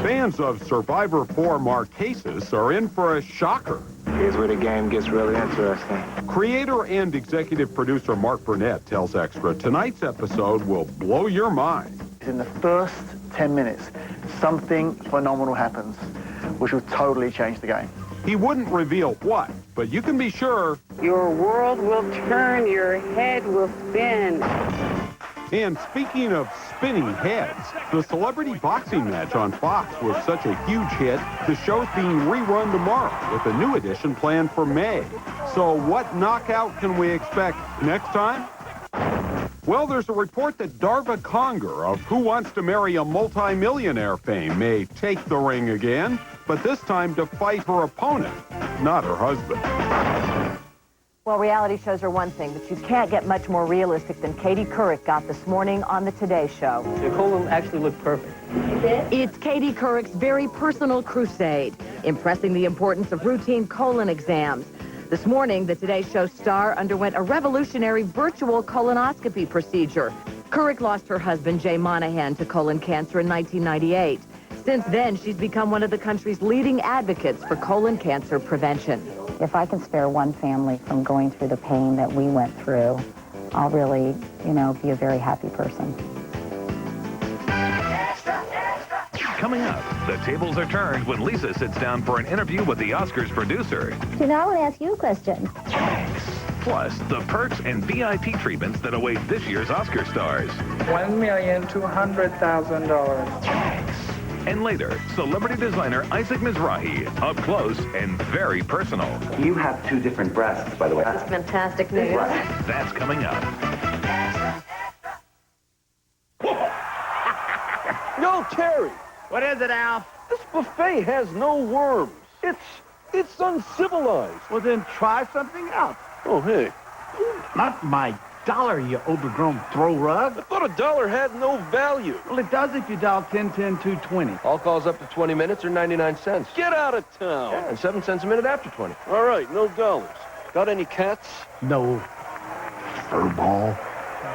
Fans of Survivor 4 Marquesas are in for a shocker. Here's where the game gets really interesting. Creator and executive producer Mark Burnett tells Extra tonight's episode will blow your mind. In the first 10 minutes, something phenomenal happens, which will totally change the game. He wouldn't reveal what, but you can be sure your world will turn, your head will spin. And speaking of spinning heads, the celebrity boxing match on Fox was such a huge hit, the show's being rerun tomorrow with a new edition planned for May. So what knockout can we expect next time? Well, there's a report that Darva Conger of Who Wants to Marry a Multi-Millionaire fame may take the ring again, but this time to fight her opponent, not her husband. Well, reality shows are one thing, but you can't get much more realistic than Katie Couric got this morning on the Today Show. Nicole actually looked perfect. It's Katie Couric's very personal crusade, impressing the importance of routine colon exams. This morning, the Today Show star underwent a revolutionary virtual colonoscopy procedure. Couric lost her husband, Jay Monahan, to colon cancer in 1998. Since then, she's become one of the country's leading advocates for colon cancer prevention. If I can spare one family from going through the pain that we went through, I'll really, be a very happy person. Coming up, the tables are turned when Lisa sits down for an interview with the Oscars producer. So now I want to ask you a question. Plus, the perks and VIP treatments that await this year's Oscar stars. $1,200,000. And later, celebrity designer Isaac Mizrahi, up close and very personal. You have two different breasts, by the way. That's fantastic news. That's coming up. Yo, Terry. What is it, Alf? This buffet has no worms. It's uncivilized. Well, then try something else. Oh, hey. Not my dollar, you overgrown throw rug. I thought $1 had no value. Well, it does if you dial 10-10-220. All calls up to 20 minutes are 99 cents. Get out of town. Yeah, and 7 cents a minute after 20. All right, no dollars. Got any cats? No. Furball.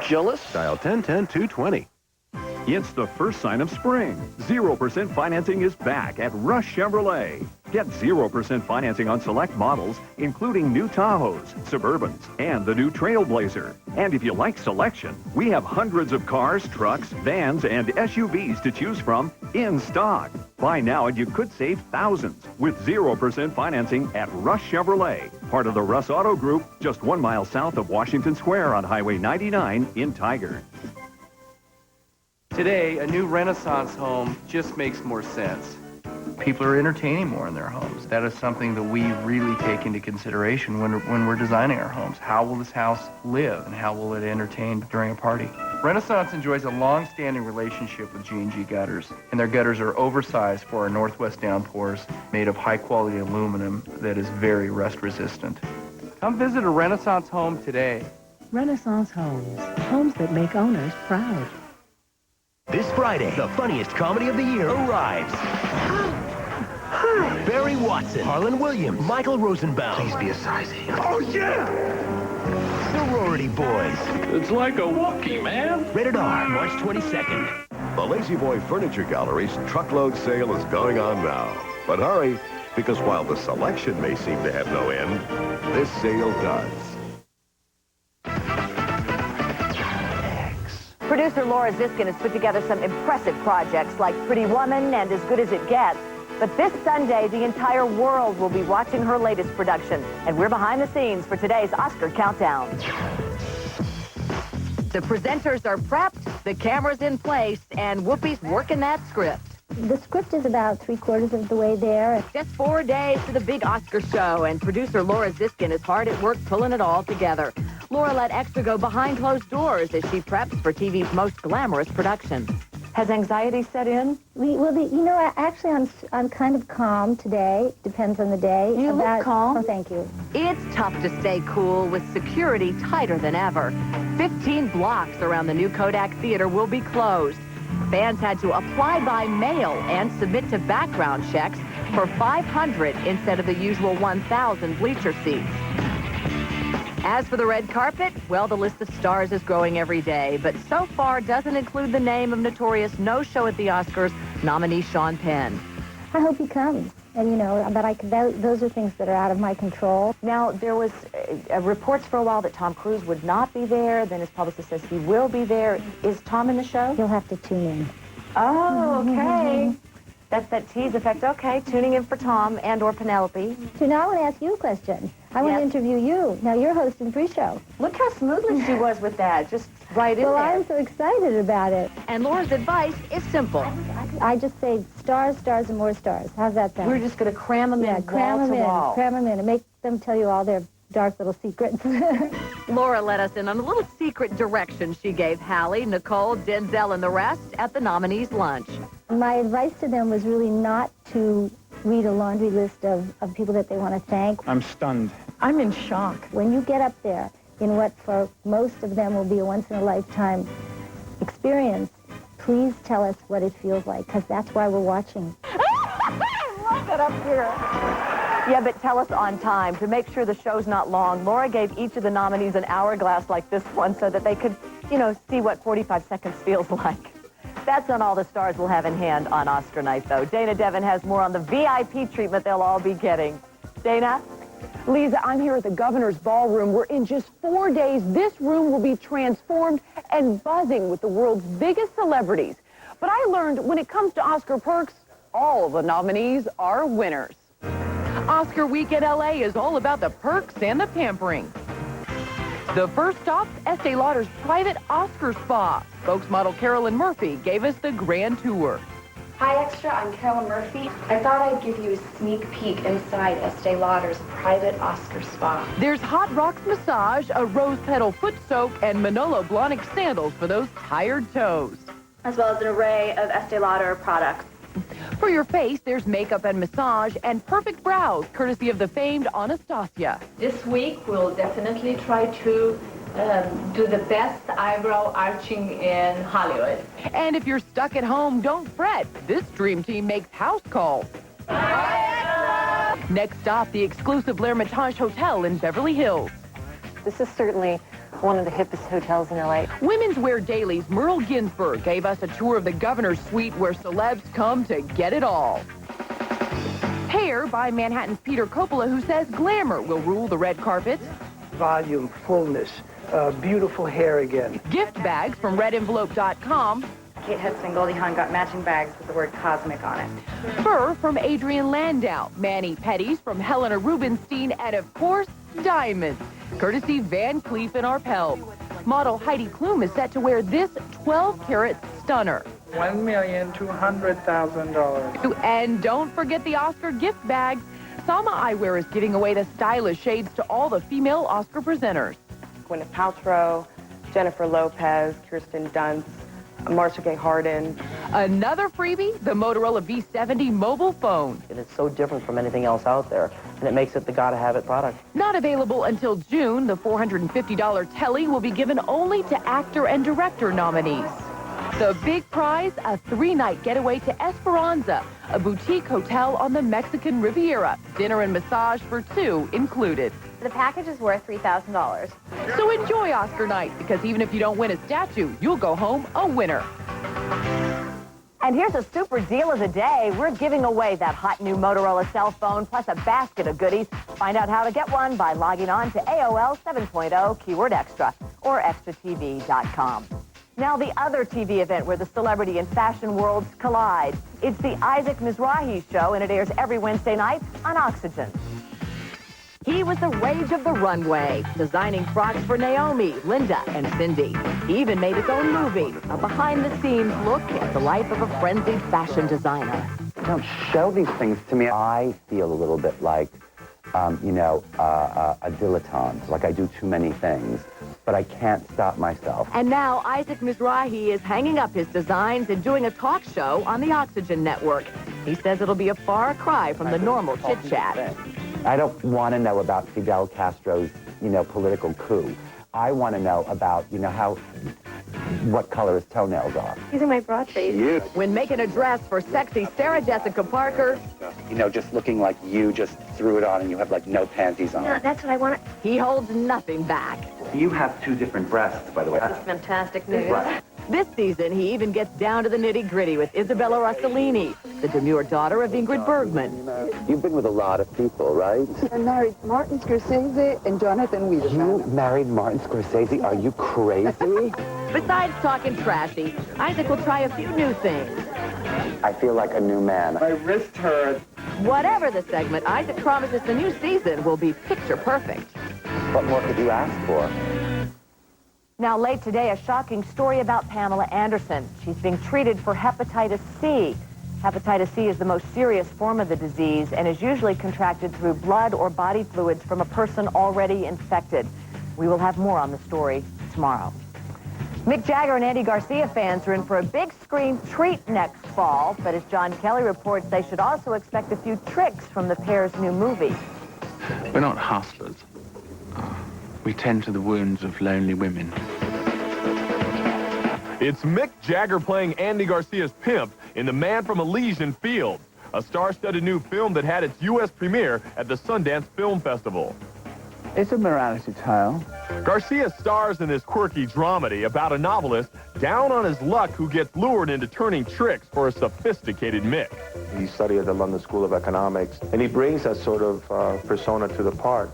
Jealous? Dial 10-10-220. It's the first sign of spring. 0% financing is back at Rush Chevrolet. Get 0% financing on select models, including new Tahoes, Suburbans, and the new Trailblazer. And if you like selection, we have hundreds of cars, trucks, vans, and SUVs to choose from in stock. Buy now and you could save thousands with 0% financing at Rush Chevrolet, part of the Russ Auto Group, just 1 mile south of Washington Square on Highway 99 in Tigard. Today, a new Renaissance home just makes more sense. People are entertaining more in their homes. That is something that we really take into consideration when we're designing our homes. How will this house live and how will it entertain during a party? Renaissance enjoys a long-standing relationship with G&G gutters, and their gutters are oversized for our Northwest downpours, made of high-quality aluminum that is very rust-resistant. Come visit a Renaissance home today. Renaissance Homes. Homes that make owners proud. This Friday, the funniest comedy of the year arrives. Hi. Barry Watson, Harlan Williams, Michael Rosenbaum. Please be a size 8. Oh, yeah! Sorority Boys. It's like a Wookiee, man. Rated R, March 22nd. The Lazy Boy Furniture Gallery's truckload sale is going on now. But hurry, because while the selection may seem to have no end, this sale does. Producer Laura Ziskin has put together some impressive projects like Pretty Woman and As Good as It Gets. But this Sunday, the entire world will be watching her latest production. And we're behind the scenes for today's Oscar Countdown. The presenters are prepped, the camera's in place, and Whoopi's working that script. The script is about 3/4 of the way there. Just 4 days to the big Oscar show, and producer Laura Ziskin is hard at work pulling it all together. Laura let Extra go behind closed doors as she preps for TV's most glamorous production. Has anxiety set in? Actually, I'm kind of calm today. Depends on the day. You look calm. Oh, thank you. It's tough to stay cool with security tighter than ever. 15 blocks around the new Kodak Theater will be closed. Fans had to apply by mail and submit to background checks for 500 instead of the usual 1,000 bleacher seats. As for the red carpet, well, the list of stars is growing every day, but so far doesn't include the name of notorious no-show at the Oscars nominee Sean Penn. I hope he comes. And, but those are things that are out of my control. Now, there was reports for a while that Tom Cruise would not be there. Then his publicist says he will be there. Is Tom in the show? You'll have to tune in. Oh, okay. That's that tease effect. Okay, tuning in for Tom and or Penelope. So now I want to ask you a question. I want to interview you. Now you're hosting pre-show. Look how smoothly she was with that, just right in Well, there. I'm so excited about it. And Laura's advice is simple. I just say stars, stars, and more stars. How's that sound? We're just going to cram them in cram wall them to wall. Cram them in, and make them tell you all their dark little secrets. Laura let us in on a little secret direction she gave Hallie, Nicole, Denzel, and the rest at the nominees' lunch. My advice to them was really not to read a laundry list of people that they want to thank. I'm stunned. I'm in shock. When you get up there in what for most of them will be a once-in-a-lifetime experience, please tell us what it feels like, because that's why we're watching. I love it up here. Yeah, but tell us on time. To make sure the show's not long, Laura gave each of the nominees an hourglass like this one so that they could, see what 45 seconds feels like. That's not all the stars will have in hand on Oscar night, though. Dana Devin has more on the VIP treatment they'll all be getting. Dana? Lisa, I'm here at the Governor's Ballroom, where in just 4 days, this room will be transformed and buzzing with the world's biggest celebrities. But I learned when it comes to Oscar perks, all of the nominees are winners. Oscar Week in LA is all about the perks and the pampering. The first stop, Estee Lauder's private Oscar spa. Spokesmodel Carolyn Murphy gave us the grand tour. Hi Extra, I'm Carolyn Murphy. I thought I'd give you a sneak peek inside Estee Lauder's private Oscar spa. There's Hot Rocks massage, a rose petal foot soak, and Manolo Blahnik sandals for those tired toes. As well as an array of Estee Lauder products. For your face, there's makeup and massage and perfect brows, courtesy of the famed Anastasia. This week, we'll definitely try to do the best eyebrow arching in Hollywood. And if you're stuck at home, don't fret. This dream team makes house calls. Next stop, the exclusive L'Hermitage Hotel in Beverly Hills. This is certainly one of the hippest hotels in LA. Women's Wear Daily's Merle Ginsburg gave us a tour of the Governor's Suite, where celebs come to get it all. Hair by Manhattan's Peter Coppola, who says glamour will rule the red carpet. Volume, fullness, beautiful hair again. Gift bags from RedEnvelope.com. Kate Hudson and Goldie Hawn got matching bags with the word cosmic on it. Fur from Adrian Landau. Manny Petties from Helena Rubinstein. And, of course, diamonds, courtesy Van Cleef & Arpels. Model Heidi Klum is set to wear this 12-carat stunner. $1,200,000. And don't forget the Oscar gift bags. Sama Eyewear is giving away the stylish shades to all the female Oscar presenters. Gwyneth Paltrow, Jennifer Lopez, Kirsten Dunst, Marcia Gay Harden. Another freebie, the Motorola V70 mobile phone. And it's so different from anything else out there, and it makes it the gotta-have-it product. Not available until June, the $450 telly will be given only to actor and director nominees. The big prize, a 3-night getaway to Esperanza, a boutique hotel on the Mexican Riviera. Dinner and massage for 2 included. The package is worth $3,000. So enjoy Oscar night, because even if you don't win a statue, you'll go home a winner. And here's a super deal of the day. We're giving away that hot new Motorola cell phone, plus a basket of goodies. Find out how to get one by logging on to AOL 7.0, keyword extra, or extratv.com. Now, the other TV event where the celebrity and fashion worlds collide. It's the Isaac Mizrahi Show, and it airs every Wednesday night on Oxygen. He was the rage of the runway, designing frocks for Naomi, Linda, and Cindy. He even made his own movie, a behind-the-scenes look at the life of a frenzied fashion designer. Don't show these things to me. I feel a little bit like, a dilettante, like I do too many things, but I can't stop myself. And now Isaac Mizrahi is hanging up his designs and doing a talk show on the Oxygen Network. He says it'll be a far cry from the normal chit-chat. I don't want to know about Fidel Castro's, political coup. I want to know about, what color his toenails are. Using my broad face. When making a dress for sexy Sarah Jessica Parker. Just looking like you just threw it on and you have, no panties on. No, that's what I want. He holds nothing back. You have 2 different breasts, by the way. That's fantastic news. This season, he even gets down to the nitty-gritty with Isabella Rossellini, the demure daughter of Ingrid Bergman. You've been with a lot of people, right? I married Martin Scorsese and Jonathan Weideman. You married Martin Scorsese? Are you crazy? Besides talking trashy, Isaac will try a few new things. I feel like a new man. My wrist hurts. Whatever the segment, Isaac promises the new season will be picture perfect. What more could you ask for? Now, late today, a shocking story about Pamela Anderson. She's being treated for hepatitis C. Hepatitis C is the most serious form of the disease and is usually contracted through blood or body fluids from a person already infected. We will have more on the story tomorrow. Mick Jagger and Andy Garcia fans are in for a big screen treat next fall, but as John Kelly reports, they should also expect a few tricks from the pair's new movie. We're not hustlers. We tend to the wounds of lonely women. It's Mick Jagger playing Andy Garcia's pimp in The Man from Elysian Fields, a star-studded new film that had its U.S. premiere at the Sundance Film Festival. It's a morality tale. Garcia stars in this quirky dramedy about a novelist down on his luck who gets lured into turning tricks for a sophisticated Mick. He studied at the London School of Economics, and he brings that sort of persona to the part.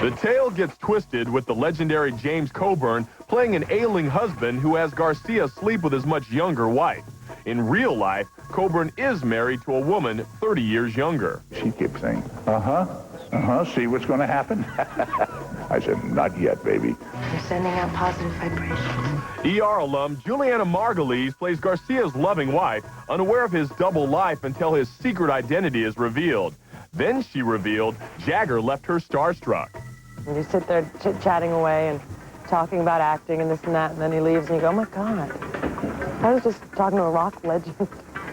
The tale gets twisted with the legendary James Coburn playing an ailing husband who has Garcia sleep with his much younger wife. In real life, Coburn is married to a woman 30 years younger. She kept saying, see what's going to happen? I said, not yet, baby. You're sending out positive vibrations. ER alum Juliana Margulies plays Garcia's loving wife, unaware of his double life until his secret identity is revealed. Then she revealed Jagger left her starstruck. And you sit there chit-chatting away and talking about acting and this and that, and then he leaves and you go, oh my God, I was just talking to a rock legend.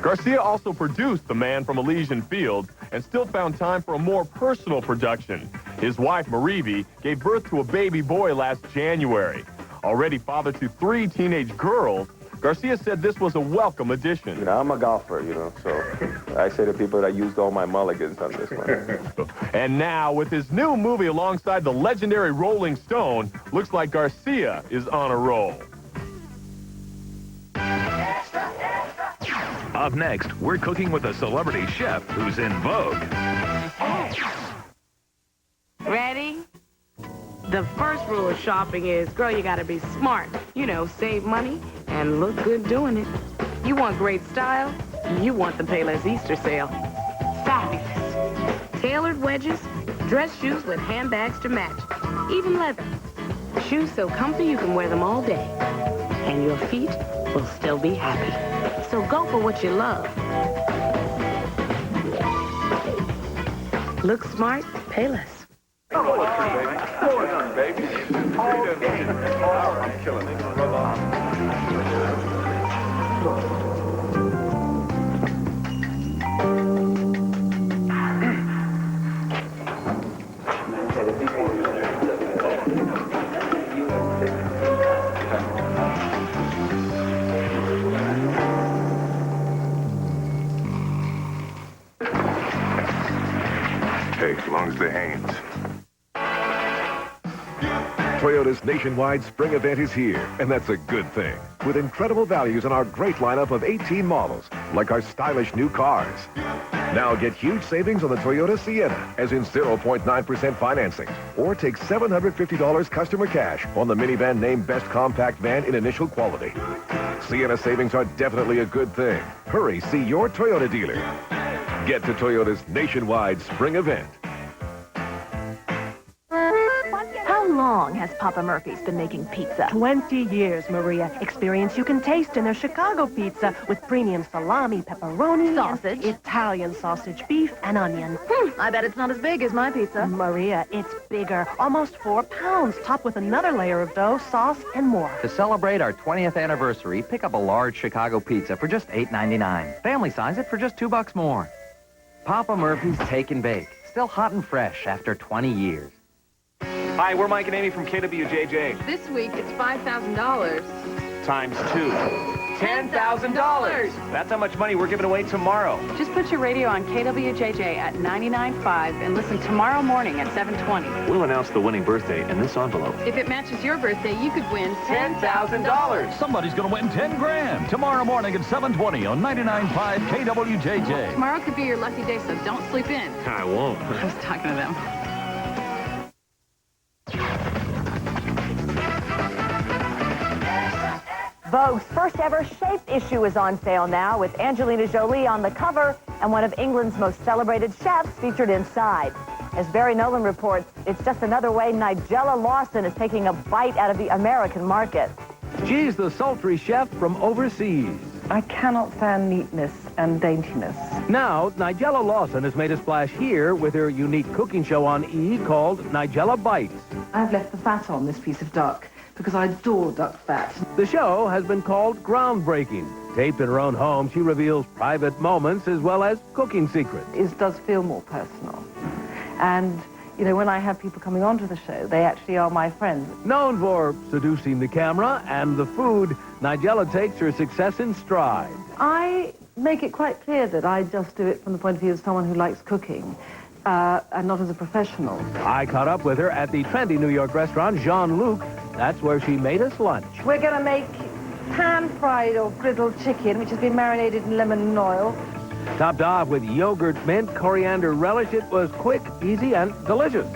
Garcia also produced The Man from Elysian Fields and still found time for a more personal production. His wife, Marivi, gave birth to a baby boy last January. Already father to 3 teenage girls, Garcia said this was a welcome addition. You know, I'm a golfer, so I say to people that I used all my mulligans on this one. And now, with his new movie alongside the legendary Rolling Stone, looks like Garcia is on a roll. Up next, we're cooking with a celebrity chef who's in vogue. Ready? The first rule of shopping is, girl, you gotta be smart. Save money and look good doing it. You want great style? You want the Payless Easter sale. Fabulous. Tailored wedges, dress shoes with handbags to match, even leather. Shoes so comfy you can wear them all day. And your feet will still be happy. So go for what you love. Look smart, Payless. Baby. I'm killing it. Hey, as long as they're Hanes. Toyota's nationwide spring event is here, and that's a good thing. With incredible values on our great lineup of 18 models, like our stylish new cars. Now get huge savings on the Toyota Sienna, as in 0.9% financing. Or take $750 customer cash on the minivan named Best Compact Van in initial quality. Sienna savings are definitely a good thing. Hurry, see your Toyota dealer. Get to Toyota's nationwide spring event. How long has Papa Murphy's been making pizza? 20 years, Maria. Experience you can taste in their Chicago pizza with premium salami, pepperoni, sausage, Italian sausage, beef, and onion. I bet it's not as big as my pizza. Maria, it's bigger. Almost 4 pounds, topped with another layer of dough, sauce, and more. To celebrate our 20th anniversary, pick up a large Chicago pizza for just $8.99. Family size it for just $2 more. Papa Murphy's Take and Bake. Still hot and fresh after 20 years. Hi, we're Mike and Amy from KWJJ. This week, it's $5,000. Times 2. $10,000! That's how much money we're giving away tomorrow. Just put your radio on KWJJ at 99.5 and listen tomorrow morning at 7:20. We'll announce the winning birthday in this envelope. If it matches your birthday, you could win $10,000. Somebody's going to win 10 grand tomorrow morning at 7:20 on 99.5 KWJJ. Tomorrow could be your lucky day, so don't sleep in. I won't. I was talking to them. Vogue's first ever Shape issue is on sale now, with Angelina Jolie on the cover and one of England's most celebrated chefs featured inside. As Barry Nolan reports, it's just another way Nigella Lawson is taking a bite out of the American market. She's the sultry chef from overseas. I cannot stand neatness and daintiness. Now, Nigella Lawson has made a splash here with her unique cooking show on E! Called Nigella Bites. I've left the fat on this piece of duck because I adore duck fat. The show has been called groundbreaking. Taped in her own home, she reveals private moments as well as cooking secrets. It does feel more personal. And, you know, when I have people coming onto the show, they actually are my friends. Known for seducing the camera and the food, Nigella takes her success in stride. I make it quite clear that I just do it from the point of view of someone who likes cooking, and not as a professional. I caught up with her at the trendy New York restaurant Jean-Luc. That's where she made us lunch. We're going to make pan-fried or griddled chicken, which has been marinated in lemon and oil. Topped off with yogurt, mint, coriander relish. It was quick, easy, and delicious.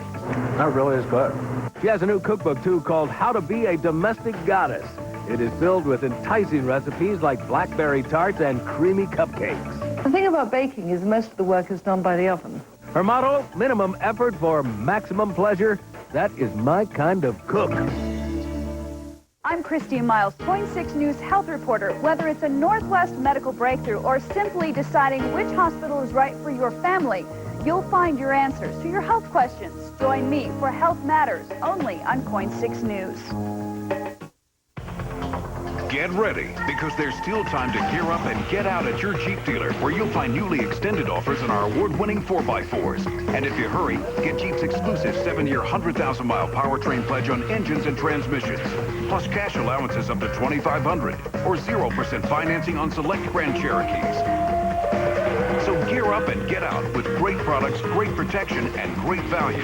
That really is good. She has a new cookbook, too, called How to Be a Domestic Goddess. It is filled with enticing recipes like blackberry tarts and creamy cupcakes. The thing about baking is most of the work is done by the oven. Her motto, minimum effort for maximum pleasure. That is my kind of cook. I'm Christine Miles, Point 6 News health reporter. Whether it's a Northwest medical breakthrough or simply deciding which hospital is right for your family, you'll find your answers to your health questions. Join me for Health Matters, only on Point 6 News. Get ready, because there's still time to gear up and get out at your Jeep dealer, where you'll find newly extended offers on our award-winning 4x4s. And if you hurry, get Jeep's exclusive 7-year, 100,000-mile powertrain pledge on engines and transmissions, plus cash allowances up to $2,500 or 0% financing on select Grand Cherokees. So gear up and get out with great products, great protection, and great values.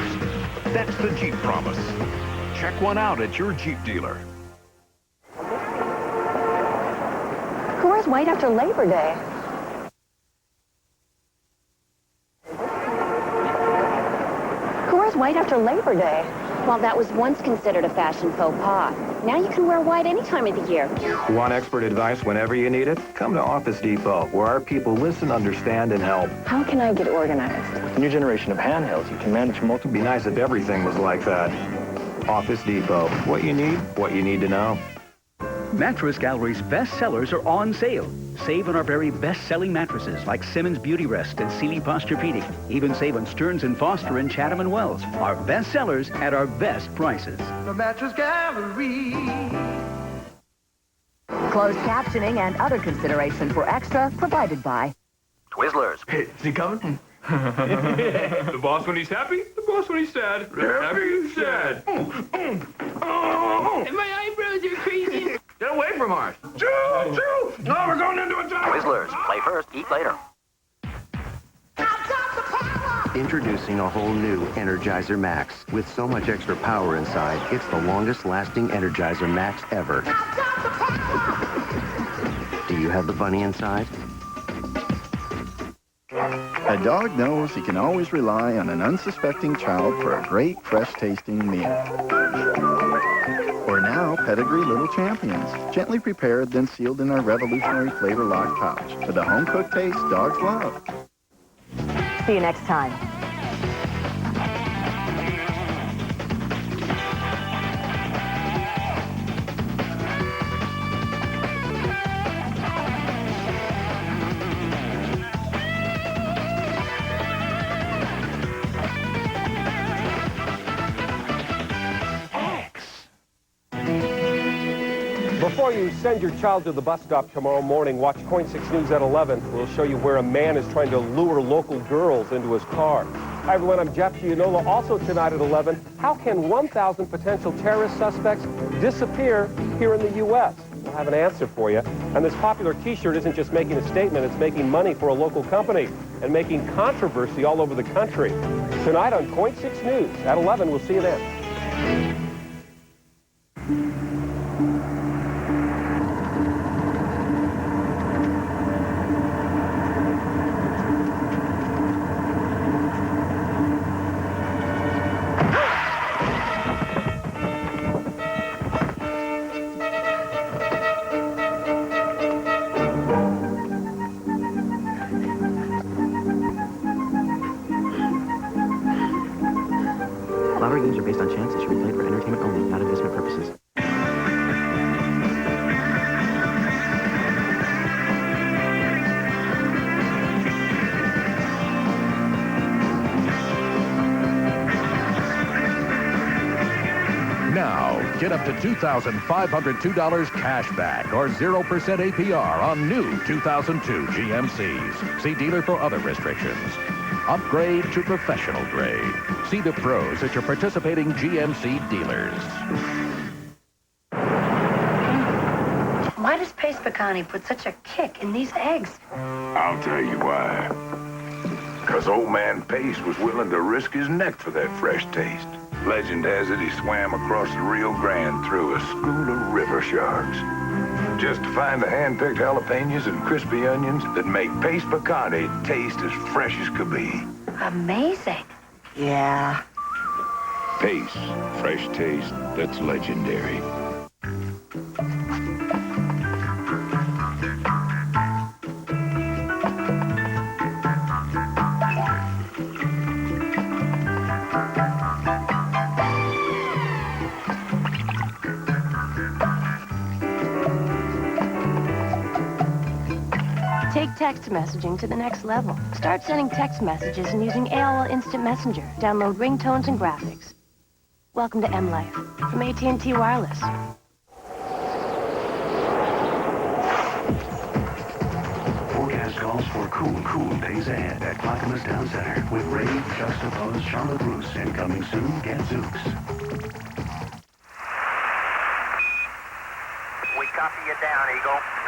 That's the Jeep promise. Check one out at your Jeep dealer. Who wears white after Labor Day? Who wears white after Labor Day? Well, that was once considered a fashion faux pas. Now you can wear white any time of the year. Want expert advice whenever you need it? Come to Office Depot, where our people listen, understand, and help. How can I get organized? With the new generation of handhelds, you can manage multiple. Be nice if everything was like that. Office Depot. What you need to know. Mattress Gallery's best sellers are on sale. Save on our very best-selling mattresses like Simmons Beauty Rest and Sealy Posturepedic. Even save on Stearns & Foster and Chatham & Wells. Our best sellers at our best prices. The Mattress Gallery. Closed captioning and other consideration for extra provided by Twizzlers. Hey, is he coming? The boss when he's happy, the boss when he's sad. Happy, sad. My eyebrows are crazy. Get away from us. Choo! No, we're going into a time. Twizzlers. Play first, eat later. Introducing a whole new Energizer Max. With so much extra power inside, it's the longest-lasting Energizer Max ever. Do you have the bunny inside? A dog knows he can always rely on an unsuspecting child for a great, fresh-tasting meal. Or now, Pedigree Little Champions. Gently prepared, then sealed in our revolutionary flavor lock pouch. For the home-cooked taste dogs love. See you next time. Before you send your child to the bus stop tomorrow morning, watch Point 6 News at 11. We'll show you where a man is trying to lure local girls into his car. Hi, everyone. I'm Jeff Gianola. Also tonight at 11, how can 1,000 potential terrorist suspects disappear here in the U.S.? We'll have an answer for you. And this popular T-shirt isn't just making a statement. It's making money for a local company and making controversy all over the country. Tonight on Point 6 News at 11. We'll see you then. Now, get up to $2,502 cash back or 0% APR on new 2002 GMCs. See dealer for other restrictions. Upgrade to professional grade. See the pros at your participating GMC dealers. Why does Pace Pecani put such a kick in these eggs? I'll tell you why. Because old man Pace was willing to risk his neck for that fresh taste. Legend has it he swam across the Rio Grande through a school of river sharks. Just to find the hand-picked jalapenos and crispy onions that make Pace Pecani taste as fresh as could be. Amazing. Yeah. Pace, fresh taste that's legendary. Take text messaging to the next level. Start sending text messages and using AOL Instant Messenger. Download ringtones and graphics. Welcome to M-Life from AT&T Wireless. Forecast calls for cool days ahead at Clackamas Town Center with Ray, Juxtapose, Charlotte Russe, and coming soon, Gadzooks. We copy you down, Eagle.